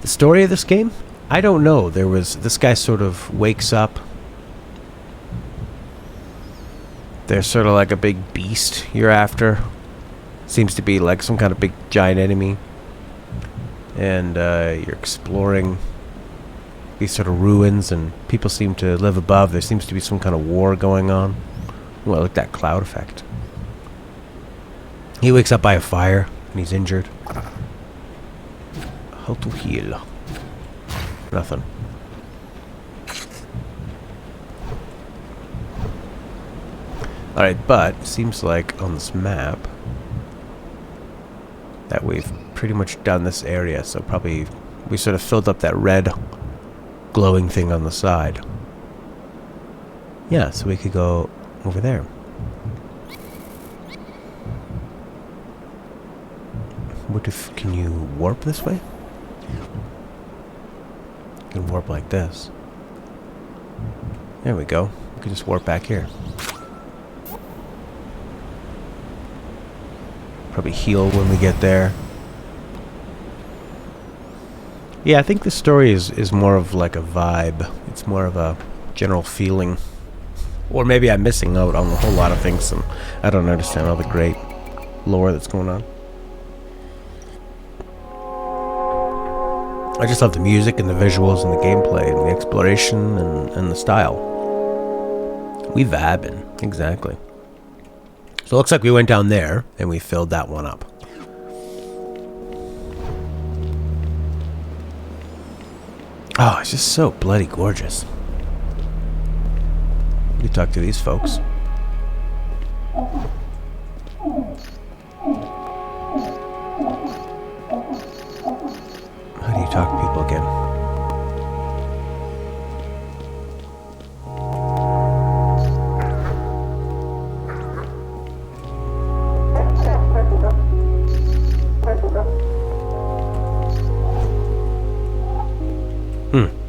The story of this game? I don't know. This guy sort of wakes up. There's sort of like a big beast you're after. Seems to be like some kind of big giant enemy. And you're exploring these sort of ruins, and people seem to live above. There seems to be some kind of war going on. Well, like that cloud effect. He wakes up by a fire, and he's injured. How to heal? Nothing. Alright, but seems like on this map that we've pretty much done this area, so probably we sort of filled up that red glowing thing on the side. Yeah, so we could go over there. What if, can you warp this way? You can warp like this. There we go. We can just warp back here. Probably heal when we get there. Yeah, I think the story is more of like a vibe. It's more of a general feeling. Or maybe I'm missing out on a whole lot of things and I don't understand all the great lore that's going on. I just love the music and the visuals and the gameplay and the exploration and the style. We vibing, exactly. So it looks like we went down there and we filled that one up. Oh, it's just so bloody gorgeous. We talk to these folks. How do you talk to people again?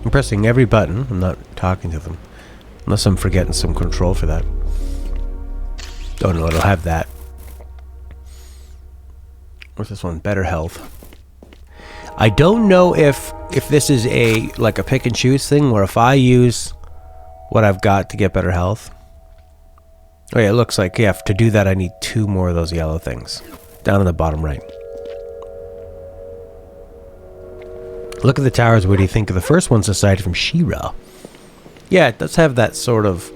I'm pressing every button. I'm not talking to them. Unless I'm forgetting some control for that. Oh no, it'll have that. What's this one? Better health. I don't know if this is like a pick and choose thing, where if I use what I've got to get better health. Oh yeah, it looks like, yeah, to do that I need 2 more of those yellow things. Down in the bottom right. Look at the towers. What do you think of the first one, Society from She-Ra? Yeah, it does have that sort of...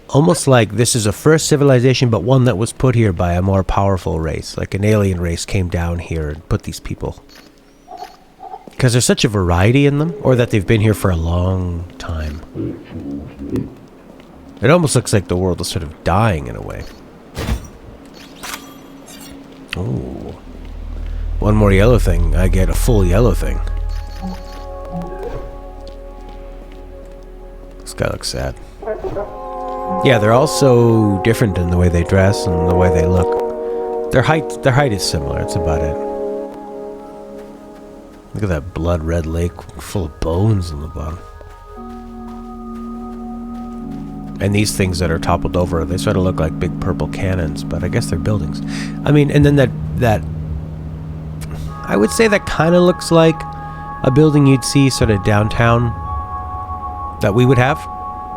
almost like this is a first civilization, but one that was put here by a more powerful race. Like an alien race came down here and put these people. Because there's such a variety in them, or that they've been here for a long time. It almost looks like the world is sort of dying in a way. Oh. One more yellow thing, I get a full yellow thing. This guy looks sad. Yeah, they're all so different in the way they dress and the way they look. Their height is similar, that's about it. Look at that blood red lake full of bones in the bottom. And these things that are toppled over, they sort of look like big purple cannons, but I guess they're buildings. I mean, and then that I would say that kind of looks like a building you'd see sort of downtown that we would have.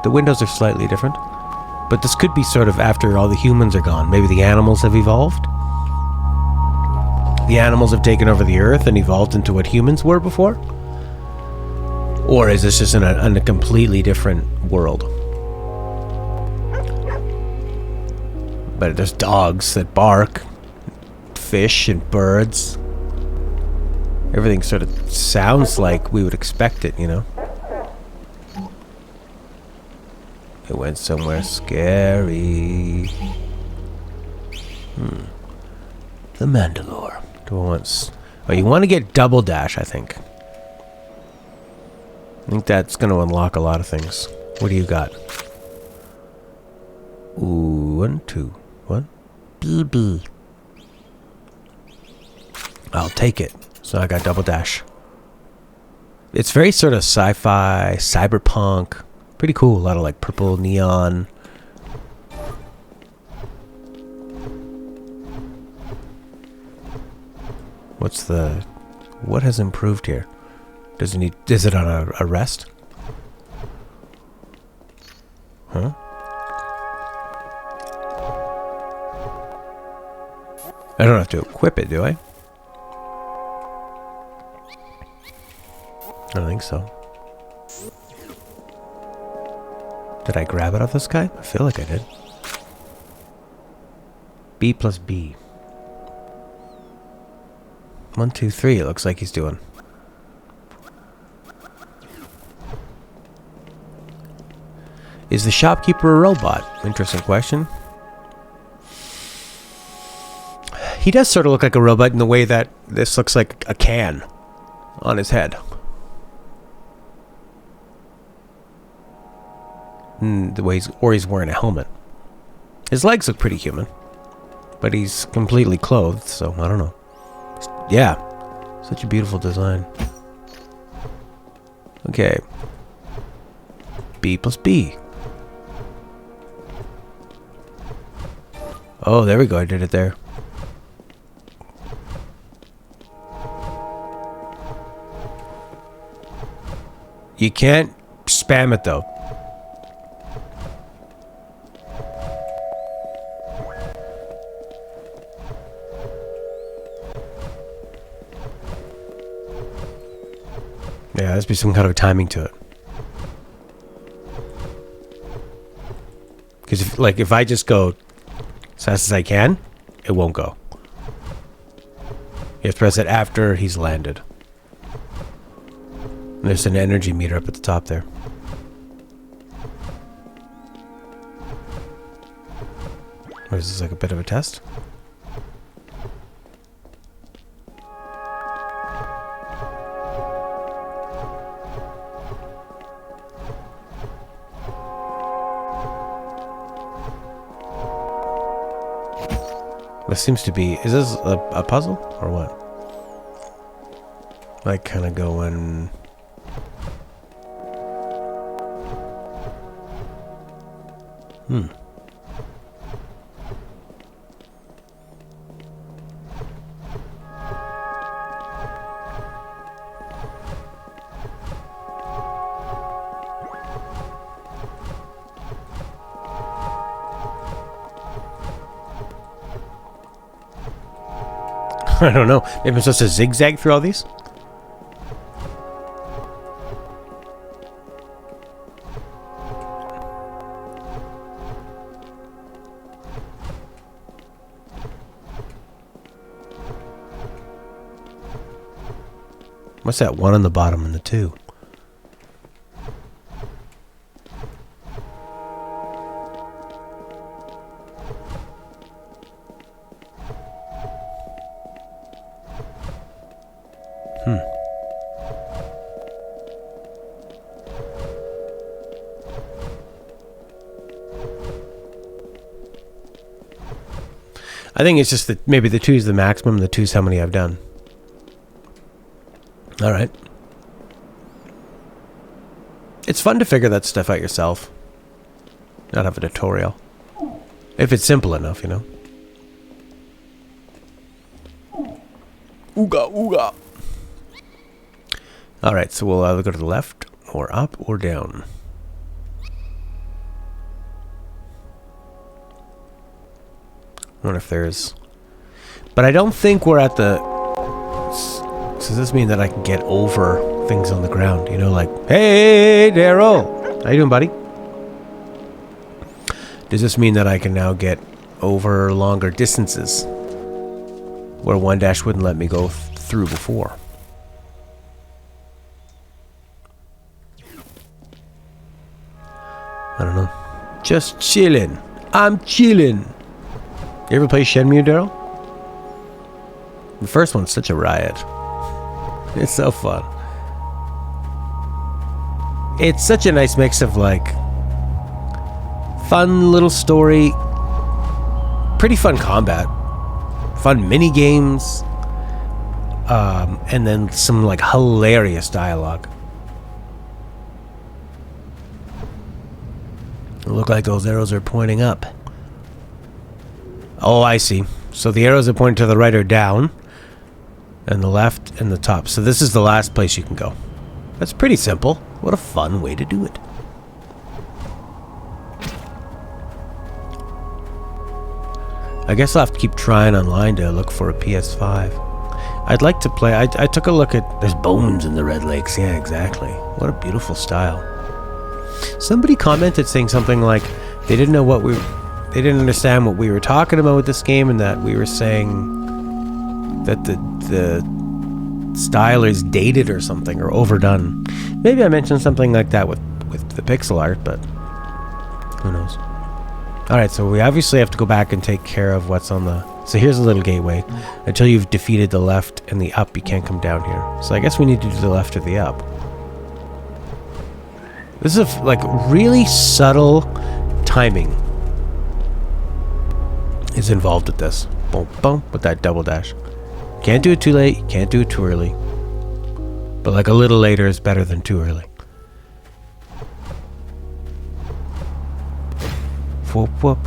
The windows are slightly different. But this could be sort of after all the humans are gone. Maybe the animals have evolved. The animals have taken over the earth and evolved into what humans were before? Or is this just in a completely different world? But there's dogs that bark, fish and birds. Everything sort of sounds like we would expect it, you know? It went somewhere scary. The Mandalore. Do I want... Oh, you want to get double dash, I think. I think that's going to unlock a lot of things. What do you got? Ooh, 1, 2. What? BB. I'll take it. So I got double dash. It's very sort of sci-fi, cyberpunk. Pretty cool. A lot of like purple neon. What has improved here? Does it need... Is it on a rest? Huh? I don't have to equip it, do I? I don't think so. Did I grab it off this guy? I feel like I did. B plus B. 1, 2, 3, it looks like he's doing. Is the shopkeeper a robot? Interesting question. He does sort of look like a robot in the way that this looks like a can on his head. The way he's wearing a helmet. His legs look pretty human, but he's completely clothed, so I don't know. Yeah, such a beautiful design. Okay. B plus B. Oh, there we go. I did it there. You can't spam it, though. Yeah, there's be some kind of timing to it. Because if I just go as fast as I can, it won't go. You have to press it after he's landed. And there's an energy meter up at the top there. Or is this like a bit of a test? This seems to be... Is this a puzzle? Or what? Like, kind of going... I don't know. Maybe I'm supposed to zigzag through all these? What's that? 1 on the bottom and the 2. I think it's just that maybe the 2 is the maximum, the 2 is how many I've done. Alright. It's fun to figure that stuff out yourself. Not have a tutorial. If it's simple enough, you know. Ooga, ooga. Alright, so we'll either go to the left, or up, or down. I wonder if there's... But I don't think we're at the... So does this mean that I can get over things on the ground? You know, like, hey, Daryl! How you doing, buddy? Does this mean that I can now get over longer distances? Where 1- wouldn't let me go through before. I don't know. Just chilling. I'm chilling. You ever play Shenmue, Daryl? The first one's such a riot. It's so fun. It's such a nice mix of like fun little story, pretty fun combat, fun mini games, and then some like hilarious dialogue. It look like those arrows are pointing up. Oh, I see. So the arrows are pointing to the right or down, and the left and the top. So this is the last place you can go. That's pretty simple. What a fun way to do it. I guess I'll have to keep trying online to look for a PS5. I'd like to play... I took a look at... There's bones in the Red Lakes. Yeah, exactly. What a beautiful style. Somebody commented saying something like they didn't know what we... They didn't understand what we were talking about with this game, and that we were saying that the style is dated or something, or overdone. Maybe I mentioned something like that with the pixel art, but who knows. Alright, so we obviously have to go back and take care of what's on the... So here's a little gateway. Until you've defeated the left and the up, you can't come down here. So I guess we need to do the left or the up. This is like really subtle timing is involved with this. Boom, boom, with that double dash. Can't do it too late, can't do it too early. But like a little later is better than too early. Whoop, whoop.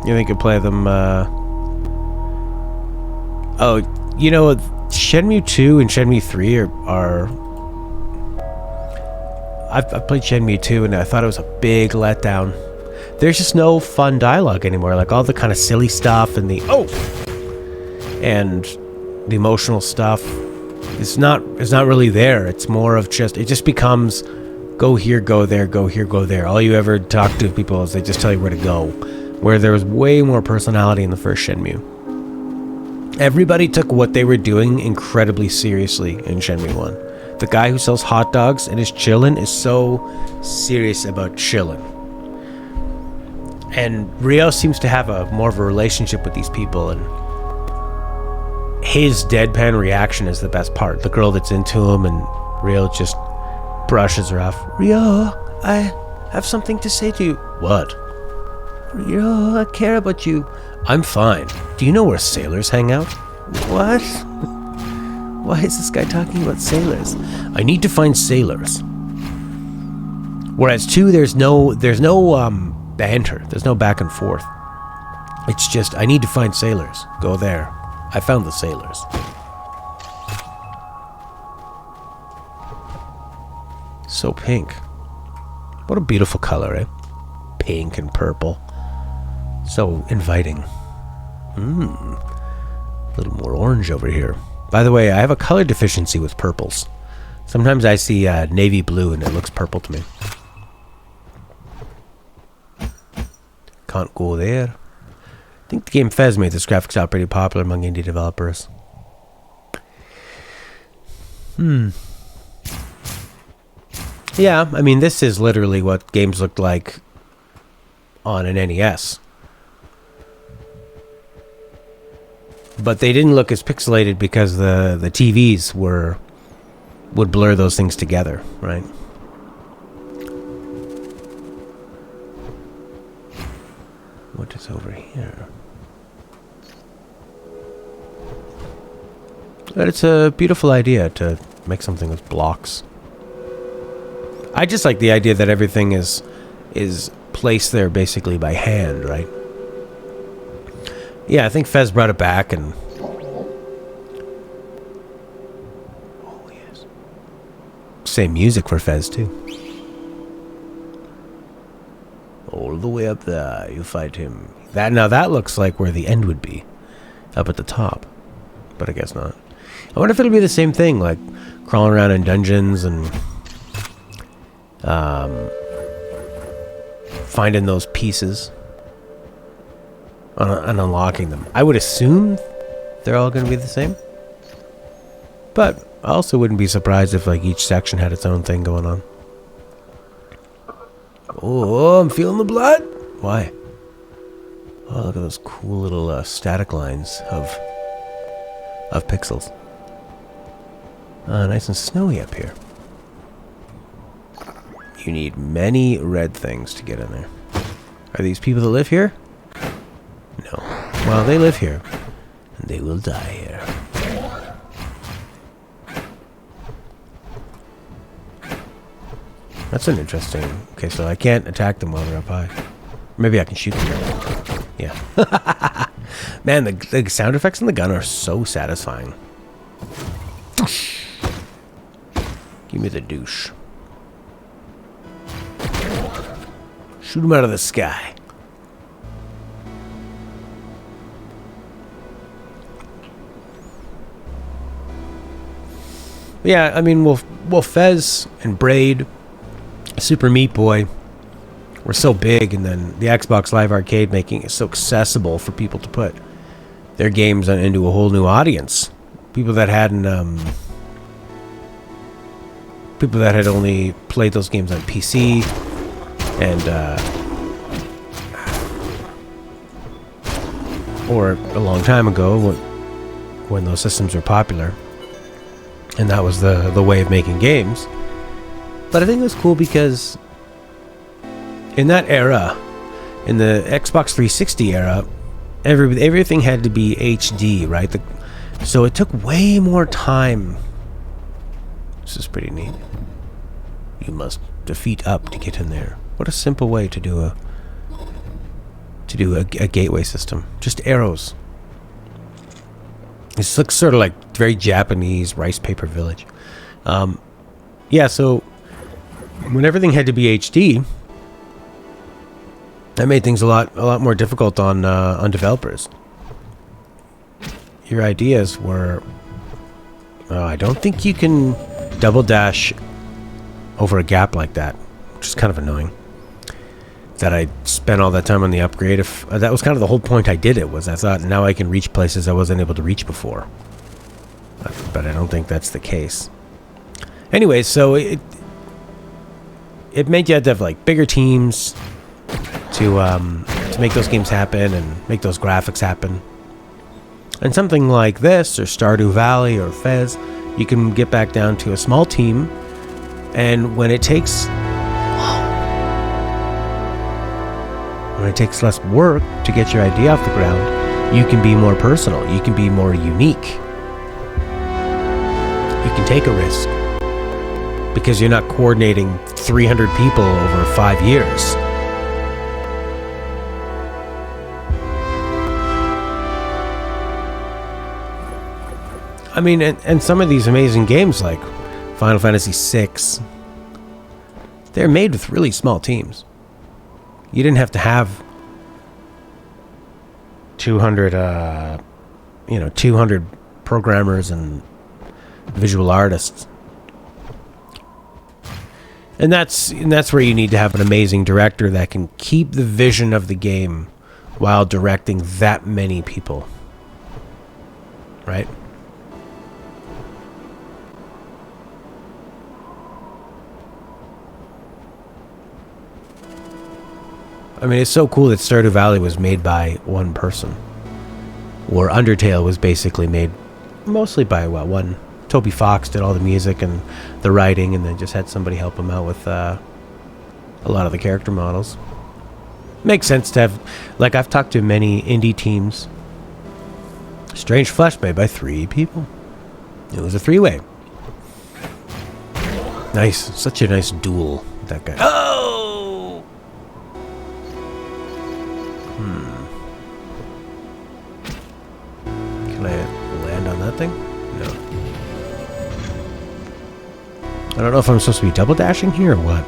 You think you could play them, Oh, you know, Shenmue 2 and Shenmue 3 are... I've played Shenmue 2 and I thought it was a big letdown. There's just no fun dialogue anymore. Like all the kind of silly stuff and the and the emotional stuff is not really there. It's more of just, it just becomes go here, go there, go here, go there. All you ever talk to people is they just tell you where to go. Where there was way more personality in the first Shenmue. Everybody took what they were doing incredibly seriously in Shenmue 1. The guy who sells hot dogs and is chillin' is so serious about chillin'. And Ryo seems to have more of a relationship with these people, and his deadpan reaction is the best part. The girl that's into him, and Ryo just brushes her off. Ryo, I have something to say to you. What? Ryo, I care about you. I'm fine. Do you know where sailors hang out? What? Why is this guy talking about sailors? I need to find sailors. Whereas 2, there's no banter. There's no back and forth. It's just, I need to find sailors. Go there. I found the sailors. So pink. What a beautiful color, eh? Pink and purple. So inviting. A little more orange over here. By the way, I have a color deficiency with purples. Sometimes I see navy blue and it looks purple to me. Can't go there. I think the game Fez made this graphic style pretty popular among indie developers. Yeah, I mean, this is literally what games looked like on an NES. But they didn't look as pixelated because the TVs would blur those things together, right? What is over here? But it's a beautiful idea to make something with blocks. I just like the idea that everything is placed there basically by hand, right? Yeah, I think Fez brought it back and... Oh, yes. Same music for Fez, too. All the way up there, you fight him. Now that looks like where the end would be. Up at the top. But I guess not. I wonder if it'll be the same thing, like crawling around in dungeons and... finding those pieces. And unlocking them. I would assume they're all going to be the same. But I also wouldn't be surprised if like each section had its own thing going on. Oh, I'm feeling the blood. Why? Oh, look at those cool little static lines of pixels. Nice and snowy up here. You need many red things to get in there. Are these people that live here? No. Well, they live here. And they will die here. That's an interesting... Okay, so I can't attack them while they're up high. Maybe I can shoot them. Yeah. Man, the sound effects on the gun are so satisfying. Give me the douche. Shoot him out of the sky. Yeah, I mean, well, Fez and Braid, Super Meat Boy were so big, and then the Xbox Live Arcade making it so accessible for people to put their games into a whole new audience. People that hadn't, people that had only played those games on PC, and or a long time ago when those systems were popular. And that was the way of making games. But I think it was cool because in that era, in the Xbox 360 era, everything had to be HD, right? So it took way more time. This is pretty neat. You must defeat up to get in there. What a simple way to do a gateway system. Just arrows. This looks sort of like very Japanese rice paper village. Yeah, so when everything had to be HD, that made things a lot more difficult on developers. Your ideas were, I don't think you can double dash over a gap like that, which is kind of annoying. That I spent all that time on the upgrade. If that was kind of the whole point I did it, was I thought now I can reach places I wasn't able to reach before. But I don't think that's the case. Anyway, so it made you have to have like bigger teams to make those games happen and make those graphics happen. And something like this, or Stardew Valley, or Fez, you can get back down to a small team, and when it takes less work to get your idea off the ground, you can be more personal. You can be more unique. You can take a risk because you're not coordinating 300 people over 5 years. I mean, and some of these amazing games like Final Fantasy VI, they're made with really small teams. You didn't have to have 200 programmers and visual artists. And that's where you need to have an amazing director that can keep the vision of the game while directing that many people. Right? I mean, it's so cool that Stardew Valley was made by one person. Or Undertale was basically made mostly by, one. Toby Fox did all the music and the writing, and then just had somebody help him out with a lot of the character models. Makes sense to have, like, I've talked to many indie teams. Strange Flesh made by 3 people. It was a 3-way. Nice. Such a nice duel, that guy. Oh! Can I land on that thing? No. I don't know if I'm supposed to be double dashing here or what.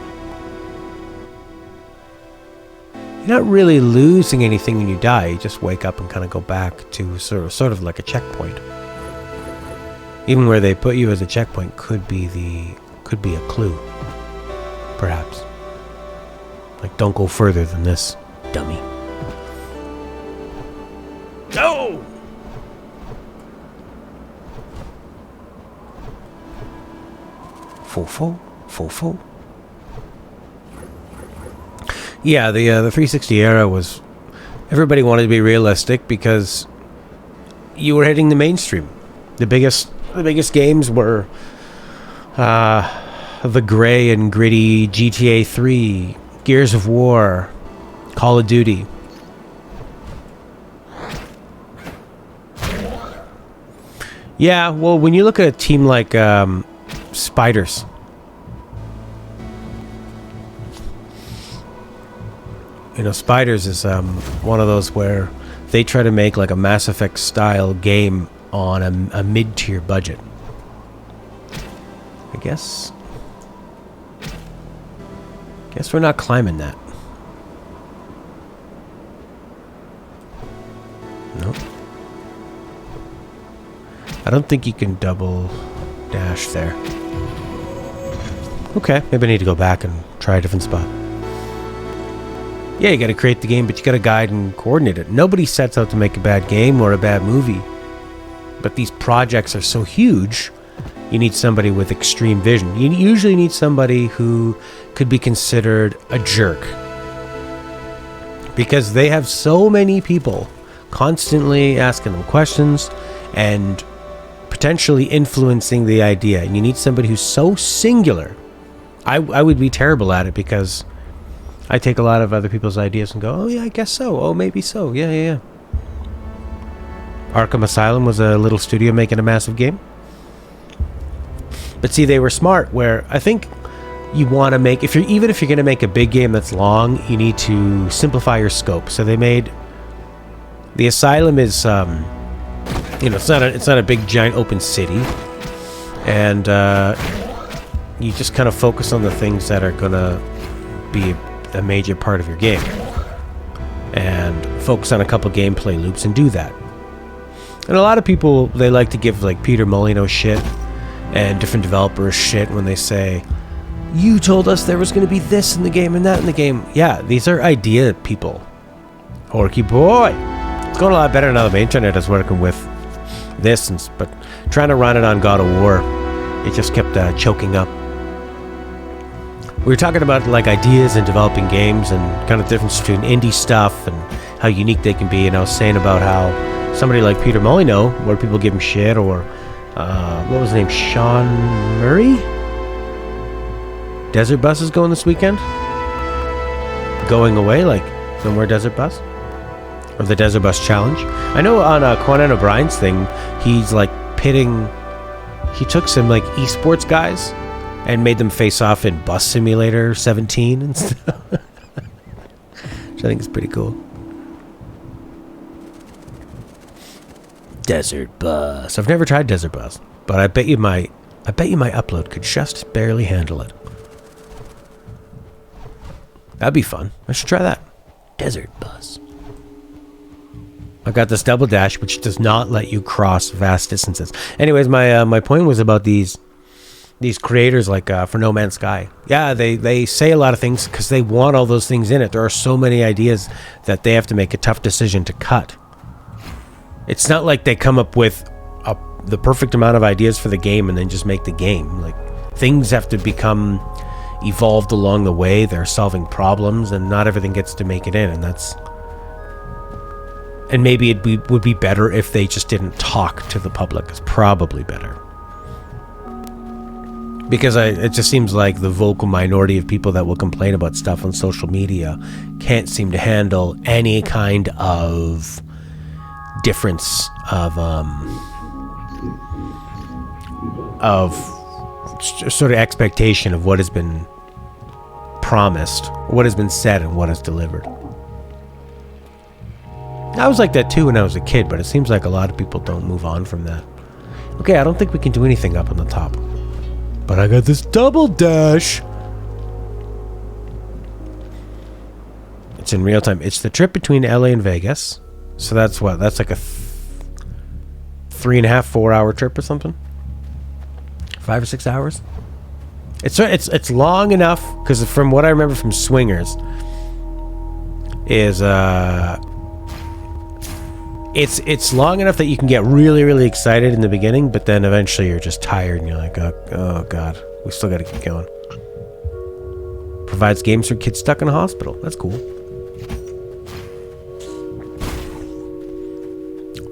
You're not really losing anything when you die. You just wake up and kind of go back to sort of like a checkpoint. Even where they put you as a checkpoint could be a clue, perhaps. Like, don't go further than this, dummy. No! Fo. Yeah, the 360 era was... Everybody wanted to be realistic because you were hitting the mainstream. The biggest games were the gray and gritty GTA 3, Gears of War, Call of Duty. Yeah, well, when you look at a team like Spiders, Spiders is one of those where they try to make like a Mass Effect style game on a mid-tier budget. I guess we're not climbing that. Nope. I don't think you can double dash there. Okay, maybe I need to go back and try a different spot. Yeah, you gotta create the game, but you gotta guide and coordinate it. Nobody sets out to make a bad game or a bad movie. But these projects are so huge, you need somebody with extreme vision. You usually need somebody who could be considered a jerk. Because they have so many people constantly asking them questions and potentially influencing the idea. And you need somebody who's so singular. I would be terrible at it because I take a lot of other people's ideas and go, oh yeah, I guess so. Oh, maybe so. Yeah. Arkham Asylum was a little studio making a massive game. But see, they were smart where I think you want to make, even if you're going to make a big game that's long, you need to simplify your scope. So they made, the Asylum is, it's not a big giant open city. And you just kind of focus on the things that are going to be a major part of your game. And focus on a couple gameplay loops and do that. And a lot of people, they like to give like Peter Molyneux shit and different developers shit when they say, you told us there was going to be this in the game and that in the game. Yeah, these are idea people. Horky boy. It's going a lot better now that the internet is working with this, but trying to run it on God of War, it just kept choking up. We were talking about like ideas and developing games and kind of the difference between indie stuff and how unique they can be. And I was saying about how somebody like Peter Molyneux, where people give him shit, or what was his name, Sean Murray? Desert Bus is going this weekend? Going away, like no more Desert Bus? Or the Desert Bus Challenge? I know on Conan O'Brien's thing, he's like pitting, he took some like esports guys and made them face off in Bus Simulator 17 and stuff. Which I think is pretty cool. Desert Bus. I've never tried Desert Bus, but I bet you my upload could just barely handle it. That'd be fun. I should try that. Desert Bus. I've got this double dash, which does not let you cross vast distances. Anyways, my point was about these creators, like for No Man's Sky. Yeah, they say a lot of things because they want all those things in it. There are so many ideas that they have to make a tough decision to cut. It's not like they come up with the perfect amount of ideas for the game and then just make the game. Like, things have to become evolved along the way. They're solving problems, and not everything gets to make it in. And maybe it would be better if they just didn't talk to the public. It's probably better. Because it just seems like the vocal minority of people that will complain about stuff on social media can't seem to handle any kind of difference of sort of expectation of what has been promised, what has been said, and what is delivered. I was like that too when I was a kid, but it seems like a lot of people don't move on from that. Okay, I don't think we can do anything up on the top, but I got this double dash. It's in real time. It's the trip between LA and Vegas. So that's what? That's like a 3.5, 4 hour trip or something. 5 or 6 hours. It's long enough because from what I remember from Swingers is it's long enough that you can get really, really excited in the beginning, but then eventually you're just tired and you're like, oh god, we still got to keep going. Provides games for kids stuck in a hospital. That's cool.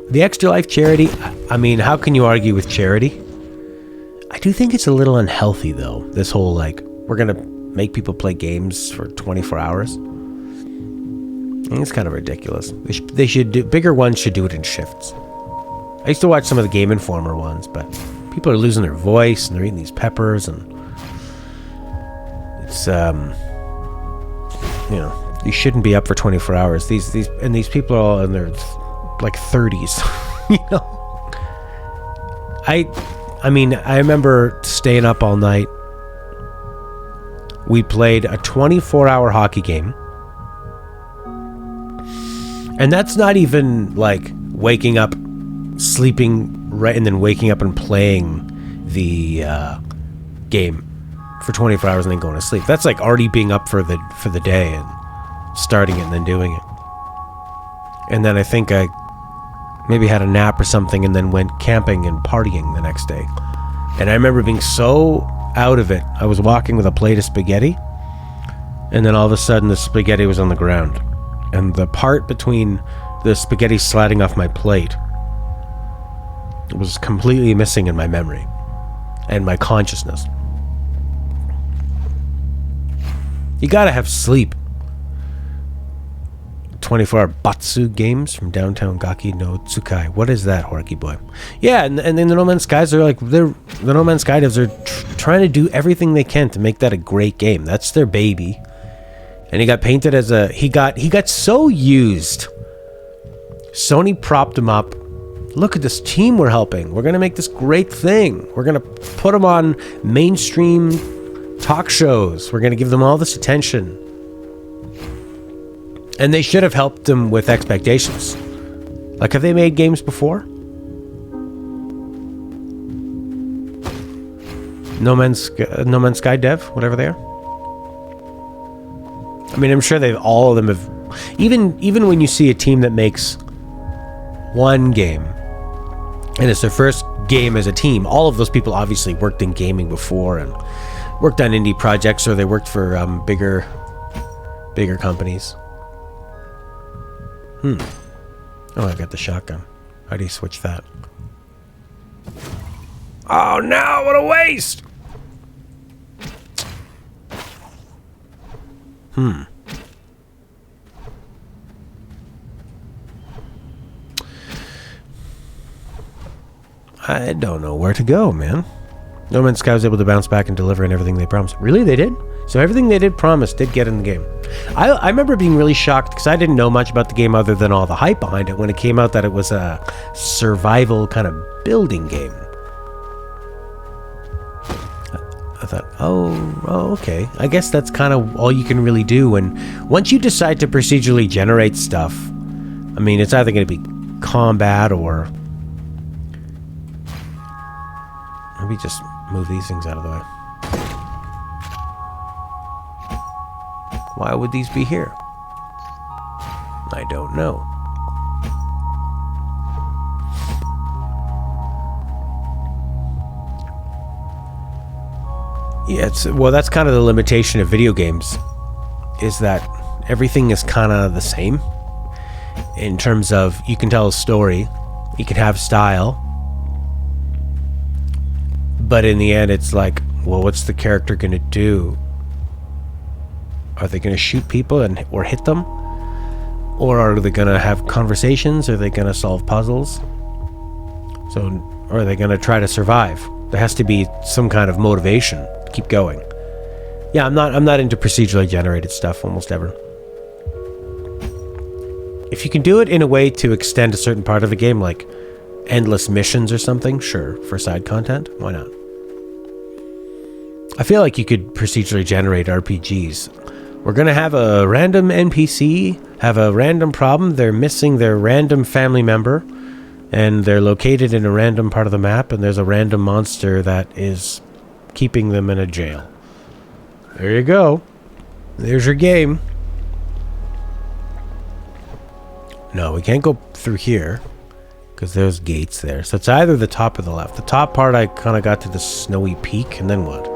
The Extra Life charity, I mean, how can you argue with charity? I do think it's a little unhealthy, though. This whole, like, we're going to make people play games for 24 hours. I think it's kind of ridiculous. They should do, bigger ones should do it in shifts. I used to watch some of the Game Informer ones, but people are losing their voice, and they're eating these peppers, and it's, you shouldn't be up for 24 hours. These people are all in their like 30s. You know? I mean, I remember staying up all night. We played a 24-hour hockey game. And that's not even like waking up, sleeping, right, and then waking up and playing the game for 24 hours and then going to sleep. That's like already being up for the day and starting it and then doing it. And then I think I maybe had a nap or something and then went camping and partying the next day. And I remember being so out of it. I was walking with a plate of spaghetti, and then all of a sudden the spaghetti was on the ground. And the part between the spaghetti sliding off my plate was completely missing in my memory and my consciousness. You gotta have sleep. 24-hour Batsu games from downtown Gaki no Tsukai. What is that, Horky boy? Yeah, and then the No Man's Skies are like, the No Man's Sky devs are trying to do everything they can to make that a great game. That's their baby. And he got painted as a... He got so used. Sony propped him up. Look at this team we're helping. We're going to make this great thing. We're going to put them on mainstream talk shows. We're going to give them all this attention. And they should have helped them with expectations. Like, have they made games before? No Man's Sky dev, whatever they are. I mean, I'm sure all of them have... Even when you see a team that makes one game, and it's their first game as a team, all of those people obviously worked in gaming before and worked on indie projects, or they worked for bigger companies. Oh, I got the shotgun. How do you switch that? Oh no, what a waste! I don't know where to go, man. No Man's Sky was able to bounce back and deliver in everything they promised. Really? They did? So everything they did promise did get in the game. I remember being really shocked because I didn't know much about the game other than all the hype behind it when it came out that it was a survival kind of building game. I thought, oh, okay. I guess that's kind of all you can really do. And once you decide to procedurally generate stuff, I mean, it's either going to be combat or... Maybe just move these things out of the way. Why would these be here? I don't know. Yeah, well, that's kind of the limitation of video games, is that everything is kind of the same in terms of you can tell a story, you can have style, but in the end it's like, well, what's the character going to do? Are they going to shoot people or hit them? Or are they going to have conversations? Are they going to solve puzzles? Or are they going to try to survive? There has to be some kind of motivation to keep going. Yeah, I'm not into procedurally generated stuff almost ever. If you can do it in a way to extend a certain part of the game, like endless missions or something, sure, for side content, why not? I feel like you could procedurally generate RPGs. We're going to have a random NPC have a random problem. They're missing their random family member, and they're located in a random part of the map, and there's a random monster that is keeping them in a jail. There you go. There's your game. No, we can't go through here, because there's gates there. So it's either the top or the left. The top part, I kind of got to the snowy peak, and then what?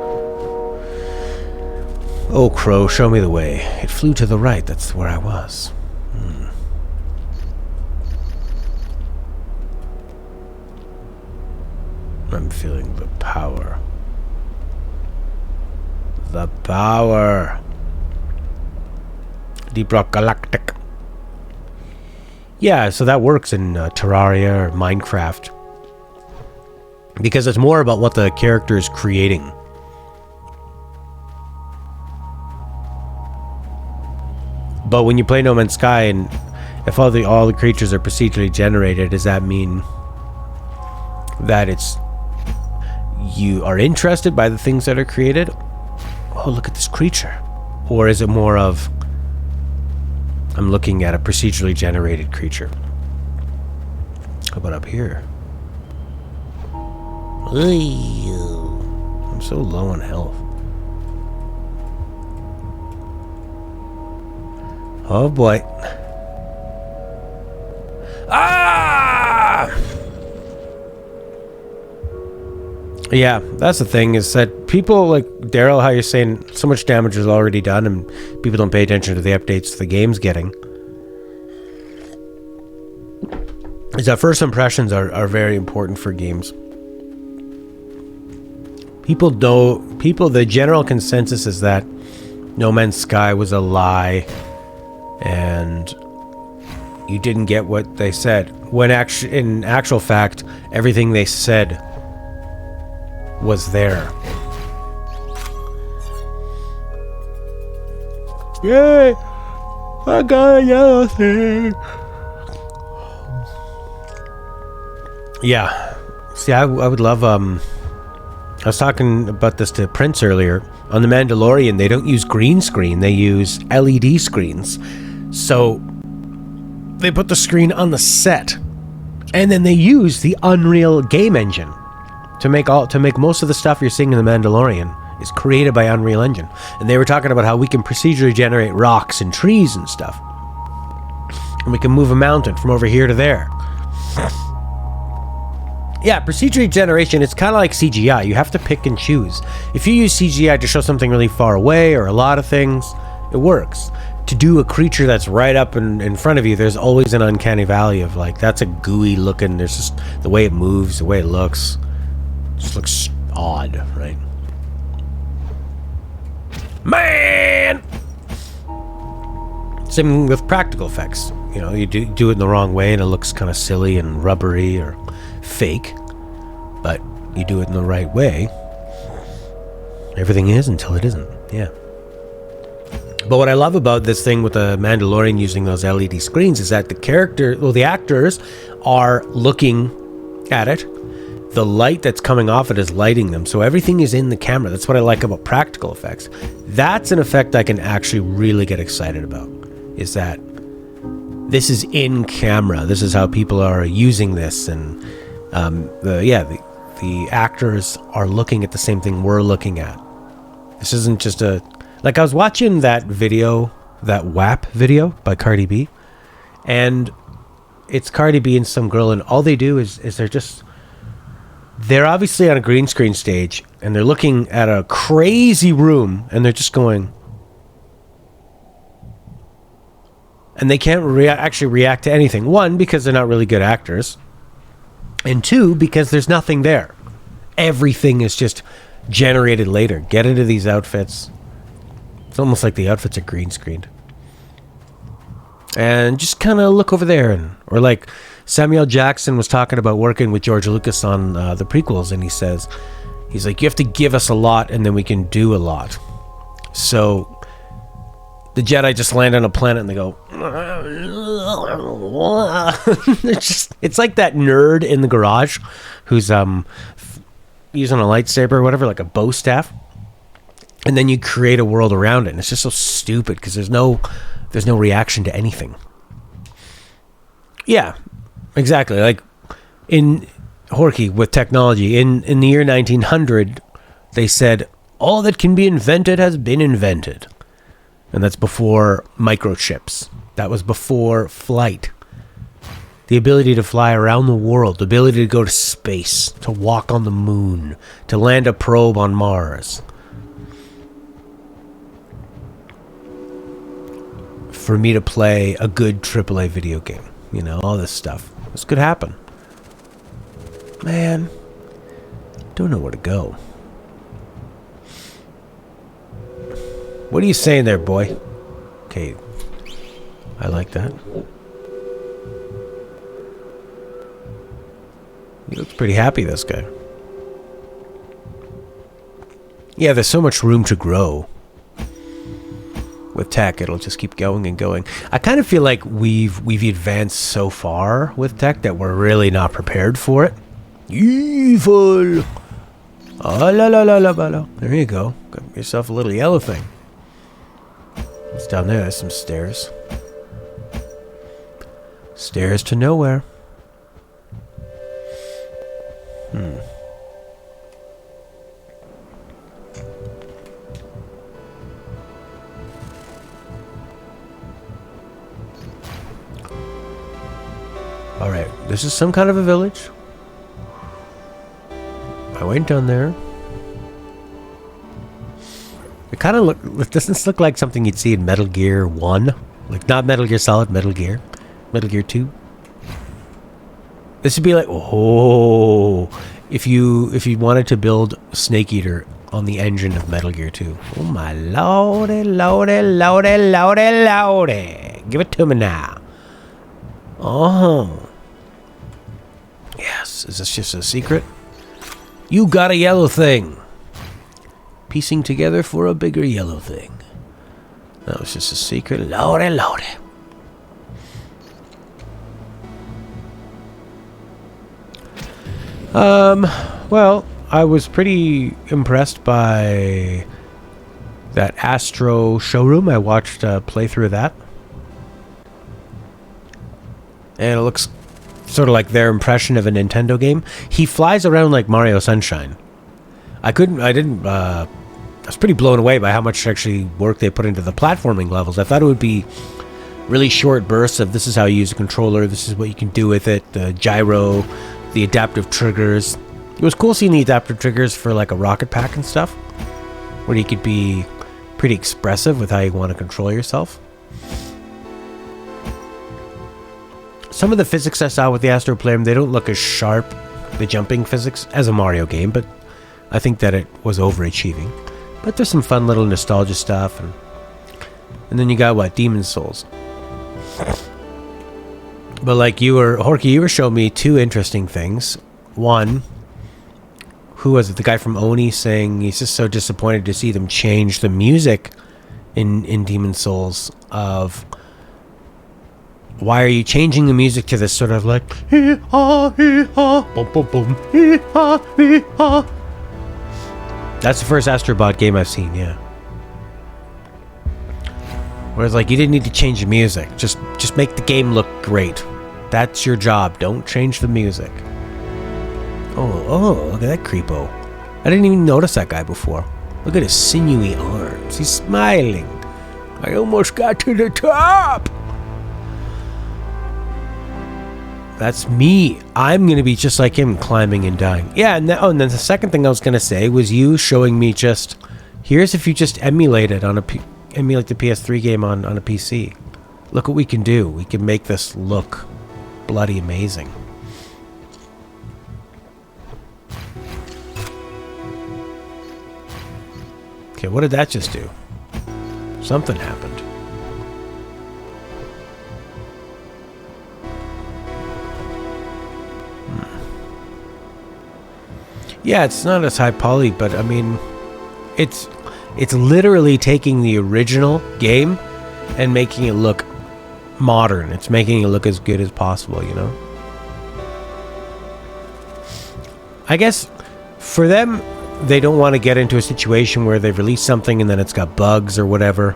Oh, crow, show me the way. It flew to the right. That's where I was. I'm feeling the power. The power. Deep Rock Galactic. Yeah, so that works in Terraria or Minecraft. Because it's more about what the character is creating. But when you play No Man's Sky, and If all the creatures are procedurally generated, does that mean that you are interested by the things that are created? Oh, look at this creature. Or is it more of, I'm looking at a procedurally generated creature? How about up here? I'm so low on health. Oh boy. Ah! Yeah, that's the thing, is that people like Daryl, how you're saying so much damage is already done and people don't pay attention to the updates the game's getting. Is that first impressions are very important for games. The general consensus is that No Man's Sky was a lie and you didn't get what they said. When in actual fact, everything they said was there. Yay! I got a yellow thing! Yeah. See, I would love, I was talking about this to Prince earlier. On The Mandalorian, they don't use green screen, they use LED screens. So, they put the screen on the set, and then they use the Unreal game engine to make most of the stuff you're seeing in The Mandalorian is created by Unreal Engine. And they were talking about how we can procedurally generate rocks and trees and stuff. And we can move a mountain from over here to there. Yeah, procedurally generation, it's kind of like CGI. You have to pick and choose. If you use CGI to show something really far away or a lot of things, it works. To do a creature that's right up in front of you, there's always an uncanny valley of like, that's a gooey looking, there's just the way it moves, the way it looks, just looks odd, right? Man! Same with practical effects. You know, you do it in the wrong way and it looks kind of silly and rubbery or fake, but you do it in the right way, everything is until it isn't. Yeah. But what I love about this thing with the Mandalorian using those LED screens is that the actors are looking at it. The light that's coming off it is lighting them, so everything is in the camera. That's what I like about practical effects. That's an effect I can actually really get excited about, is that this is in camera. This is how people are using this, and the actors are looking at the same thing we're looking at. This isn't just like I was watching that video, that WAP video by Cardi B, and it's Cardi B and some girl, and all they do is they're obviously on a green screen stage, and they're looking at a crazy room, and they're just going, and they can't actually react to anything. One, because they're not really good actors. And two, because there's nothing there. Everything is just generated later. Get into these outfits. It's almost like the outfits are green screened. And just kind of look over there. Or like Samuel Jackson was talking about working with George Lucas on the prequels, and he's like, you have to give us a lot and then we can do a lot. So the Jedi just land on a planet and they go, it's like that nerd in the garage who's using a lightsaber or whatever, like a bow staff, and then you create a world around it, and it's just so stupid because there's no reaction to anything. Yeah, exactly. Like in Horky with technology in the year 1900, they said all that can be invented has been invented. And that's before microchips. That was before flight. The ability to fly around the world, the ability to go to space, to walk on the moon, to land a probe on Mars. For me to play a good AAA video game, you know, all this stuff. This could happen. Man, don't know where to go. What are you saying there, boy? Okay. I like that. He looks pretty happy, this guy. Yeah, there's so much room to grow with tech, it'll just keep going and going. I kind of feel like we've advanced so far with tech that we're really not prepared for it. Evil. Oh, la la la la la. There you go. Got yourself a little yellow thing. What's down there? There's some stairs. Stairs to nowhere. Alright, this is some kind of a village. I went down there. It kind of doesn't this look like something you'd see in Metal Gear 1? Like, not Metal Gear Solid, Metal Gear 2. This would be like, oh, if you wanted to build Snake Eater on the engine of Metal Gear 2. Oh my lordy, lordy, lordy, lordy, lordy. Give it to me now. Oh. Yes, is this just a secret? You got a yellow thing. Piecing together for a bigger yellow thing. That was just a secret. Lordy, lordy. Well, I was pretty impressed by that Astro showroom. I watched a playthrough of that. And it looks sort of like their impression of a Nintendo game. He flies around like Mario Sunshine. I was pretty blown away by how much actually work they put into the platforming levels. I thought it would be really short bursts of this is how you use a controller, this is what you can do with it, the gyro, the adaptive triggers. It was cool seeing the adaptive triggers for like a rocket pack and stuff, where you could be pretty expressive with how you want to control yourself. Some of the physics I saw with the Astro Playroom, they don't look as sharp, the jumping physics, as a Mario game, but I think that it was overachieving. But there's some fun little nostalgia stuff, and then you got what? Demon's Souls. But like Horky, you were showing me two interesting things. One, who was it? The guy from Oni saying he's just so disappointed to see them change the music in Demon's Souls of why are you changing the music to this sort of like hee-haw, hee-haw, boom, boom, boom, hee-haw, hee-haw. That's the first Astrobot game I've seen, yeah. Whereas like you didn't need to change the music. Just make the game look great. That's your job. Don't change the music. Oh, look at that creepo. I didn't even notice that guy before. Look at his sinewy arms. He's smiling. I almost got to the top. That's me. I'm going to be just like him, climbing and dying. Yeah, and then the second thing I was going to say was you showing me just, here's if you just emulate it emulate the PS3 game on a PC. Look what we can do. We can make this look bloody amazing. Okay, what did that just do? Something happened. Yeah, it's not as high poly, but I mean, it's literally taking the original game and making it look modern. It's making it look as good as possible, you know? I guess for them, they don't want to get into a situation where they've released something and then it's got bugs or whatever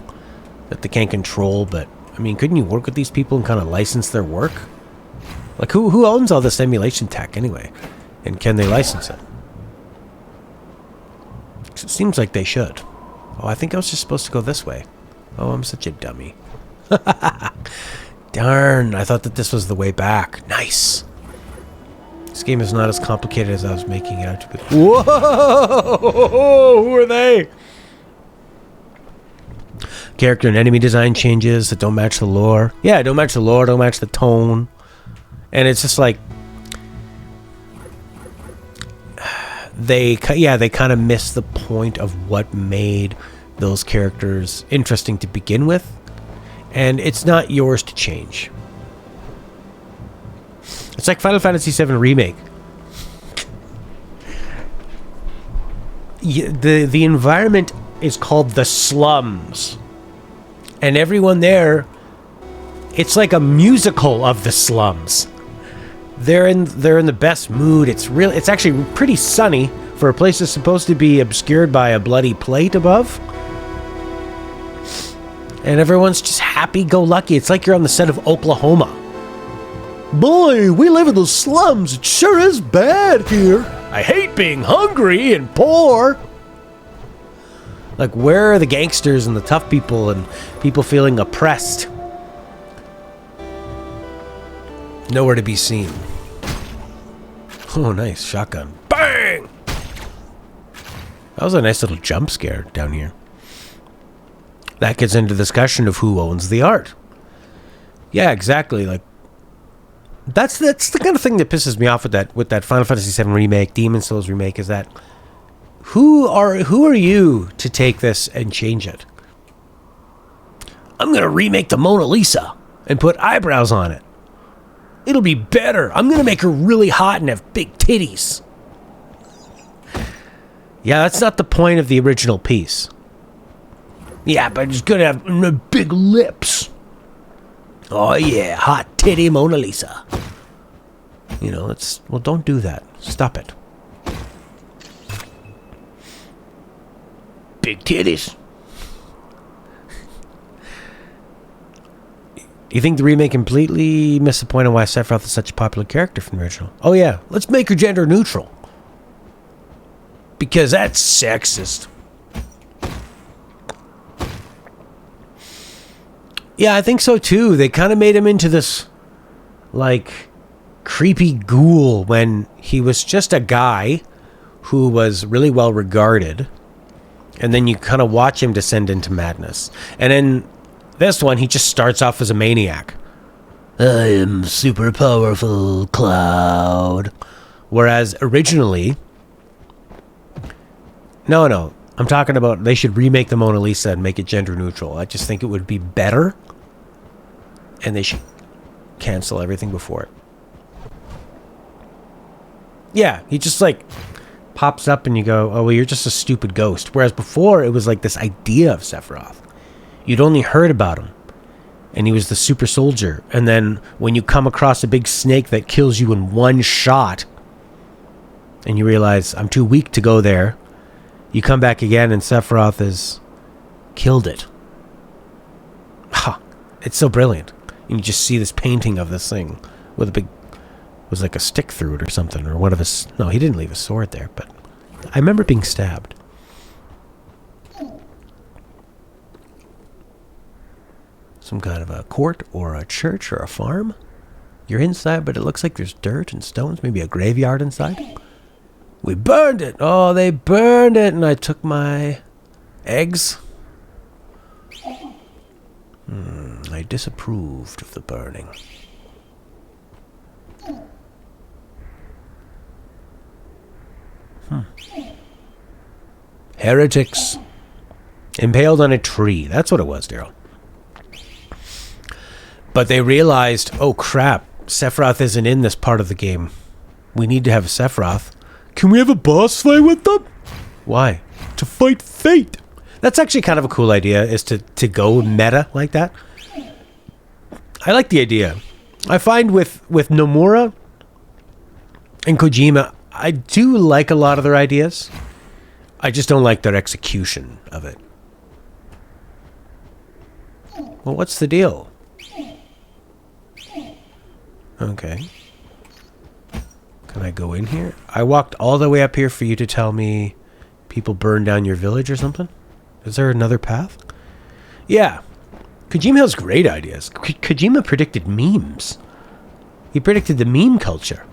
that they can't control, but I mean, couldn't you work with these people and kind of license their work? Like, who owns all this emulation tech anyway? And can they license it? It seems like they should. Oh, I think I was just supposed to go this way. Oh, I'm such a dummy. Darn, I thought that this was the way back. Nice. This game is not as complicated as I was making it out to be. Whoa! Who are they? Character and enemy design changes that don't match the lore. Yeah, don't match the lore, don't match the tone. And it's just like they kind of miss the point of what made those characters interesting to begin with, and it's not yours to change. It's like Final Fantasy VII Remake. The environment is called the slums, And everyone there, it's like a musical of the slums. They're in the best mood. It's actually pretty sunny for a place that's supposed to be obscured by a bloody plate above. And everyone's just happy-go-lucky. It's like you're on the set of Oklahoma. Boy, we live in the slums. It sure is bad here. I hate being hungry and poor. Like, where are the gangsters and the tough people and people feeling oppressed? Nowhere to be seen. Oh, nice. Shotgun. Bang! That was a nice little jump scare down here. That gets into discussion of who owns the art. Yeah, exactly. Like, that's the kind of thing that pisses me off with that Final Fantasy VII remake, Demon Souls remake, is that who are you to take this and change it? I'm gonna remake the Mona Lisa and put eyebrows on it. It'll be better. I'm gonna make her really hot and have big titties. Yeah, that's not the point of the original piece. Yeah, but it's gonna have big lips. Oh yeah, hot titty Mona Lisa. You know, well, don't do that. Stop it. Big titties. You think the remake completely missed the point of why Sephiroth is such a popular character from the original? Oh yeah, let's make her gender neutral. Because that's sexist. Yeah, I think so too. They kind of made him into this, like, creepy ghoul when he was just a guy who was really well regarded. And then you kind of watch him descend into madness. And in this one, he just starts off as a maniac. I am super powerful, Cloud. Whereas originally... No. I'm talking about they should remake the Mona Lisa and make it gender neutral. I just think it would be better. And they should cancel everything before it. Yeah, he just like pops up and you go, oh, well, you're just a stupid ghost. Whereas before, it was like this idea of Sephiroth. You'd only heard about him. And he was the super soldier. And then when you come across a big snake that kills you in one shot, and you realize, I'm too weak to go there, you come back again and Sephiroth has killed it. Ha! It's so brilliant. And you just see this painting of this thing with a big... was like a stick through it or something, or one of his... No, he didn't leave a sword there, but I remember being stabbed. Some kind of a court or a church or a farm. You're inside, but it looks like there's dirt and stones, maybe a graveyard inside. We burned it! Oh, they burned it, and I took my eggs. I disapproved of the burning. Heretics. Impaled on a tree. That's what it was, Daryl. But they realized, oh crap, Sephiroth isn't in this part of the game. We need to have a Sephiroth. Can we have a boss fight with them? Why? To fight fate. That's actually kind of a cool idea, is to go meta like that. I like the idea. I find with Nomura and Kojima, I do like a lot of their ideas. I just don't like their execution of it. Well, what's the deal? Okay. Can I go in here? I walked all the way up here for you to tell me people burned down your village or something? Is there another path? Yeah. Kojima has great ideas. Kojima predicted memes. He predicted the meme culture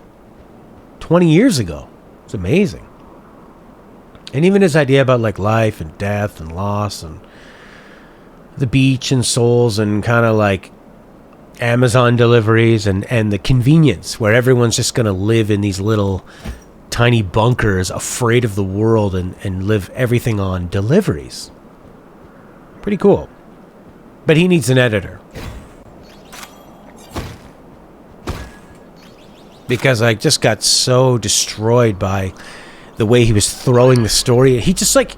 20 years ago. It's amazing. And even his idea about like life and death and loss and the beach and souls and kind of like Amazon deliveries and the convenience where everyone's just going to live in these little tiny bunkers afraid of the world and live everything on deliveries. Pretty cool. But he needs an editor. Because I just got so destroyed by the way he was throwing the story. He just like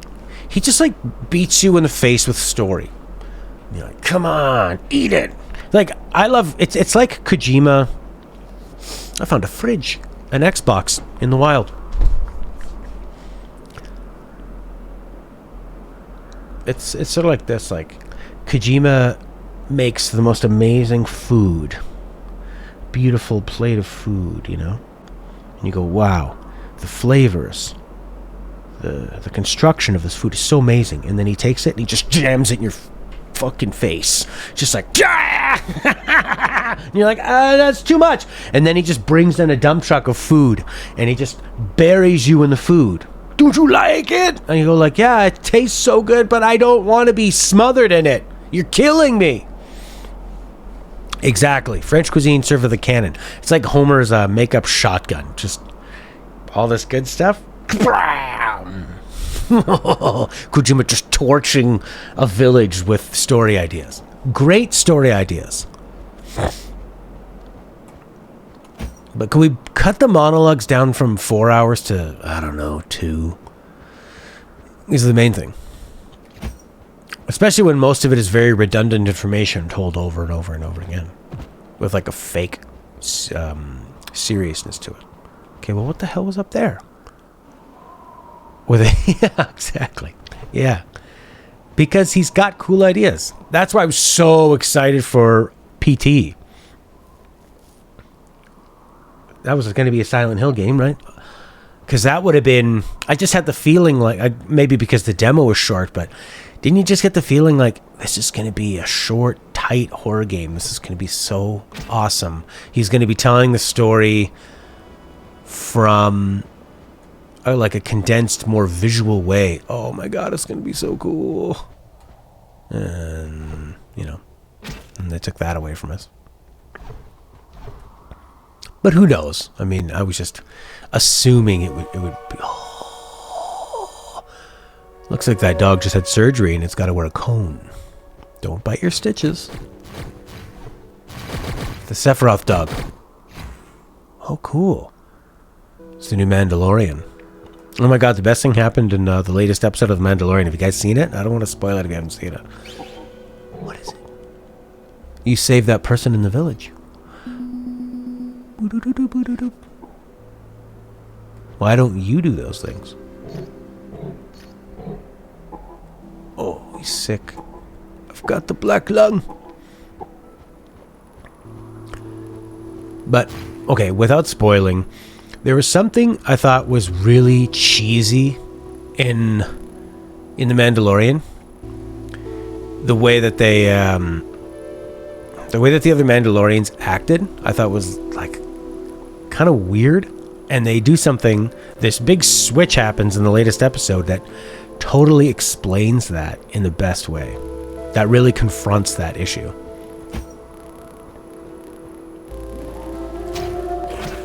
beats you in the face with story. You're like, come on, eat it. Like, I love, it's like Kojima. I found a fridge, an Xbox in the wild. It's sort of like this, like, Kojima makes the most amazing food. Beautiful plate of food, you know? And you go, wow, the flavors, the construction of this food is so amazing. And then he takes it and he just jams it in your fucking face. Just like, and you're like, that's too much. And then he just brings in a dump truck of food and he just buries you in the food. Don't you like it? And you go like, yeah, it tastes so good, but I don't want to be smothered in it. You're killing me. Exactly. French cuisine served with a cannon. It's like Homer's makeup shotgun. Just all this good stuff. Kojima just torching a village with story ideas. Great story ideas. But can we cut the monologues down from 4 hours to, I don't know, 2? These are the main thing. Especially when most of it is very redundant information told over and over and over again. With like a fake seriousness to it. Okay, well, what the hell was up there? Yeah, exactly. Yeah. Because he's got cool ideas. That's why I was so excited for PT. That was going to be a Silent Hill game, right? Because that would have been... I just had the feeling like... maybe because the demo was short, but... Didn't you just get the feeling like... This is going to be a short, tight horror game. This is going to be so awesome. He's going to be telling the story from... like a condensed, more visual way. Oh my god, it's going to be so cool. And, you know... And they took that away from us. But who knows? I mean, I was just assuming it would be... Oh. Looks like that dog just had surgery and it's got to wear a cone. Don't bite your stitches. The Sephiroth dog. Oh, cool. It's the new Mandalorian. Oh my god, the best thing happened in the latest episode of The Mandalorian. Have you guys seen it? I don't want to spoil it if you haven't seen it. What is it? You saved that person in the village. Why don't you do those things? Oh, he's sick. I've got the black lung. But, okay, without spoiling, there was something I thought was really cheesy in The Mandalorian. The way that they, the way that the other Mandalorians acted, I thought was, like, kind of weird. And they do something, this big switch happens in the latest episode that totally explains that in the best way. That really confronts that issue.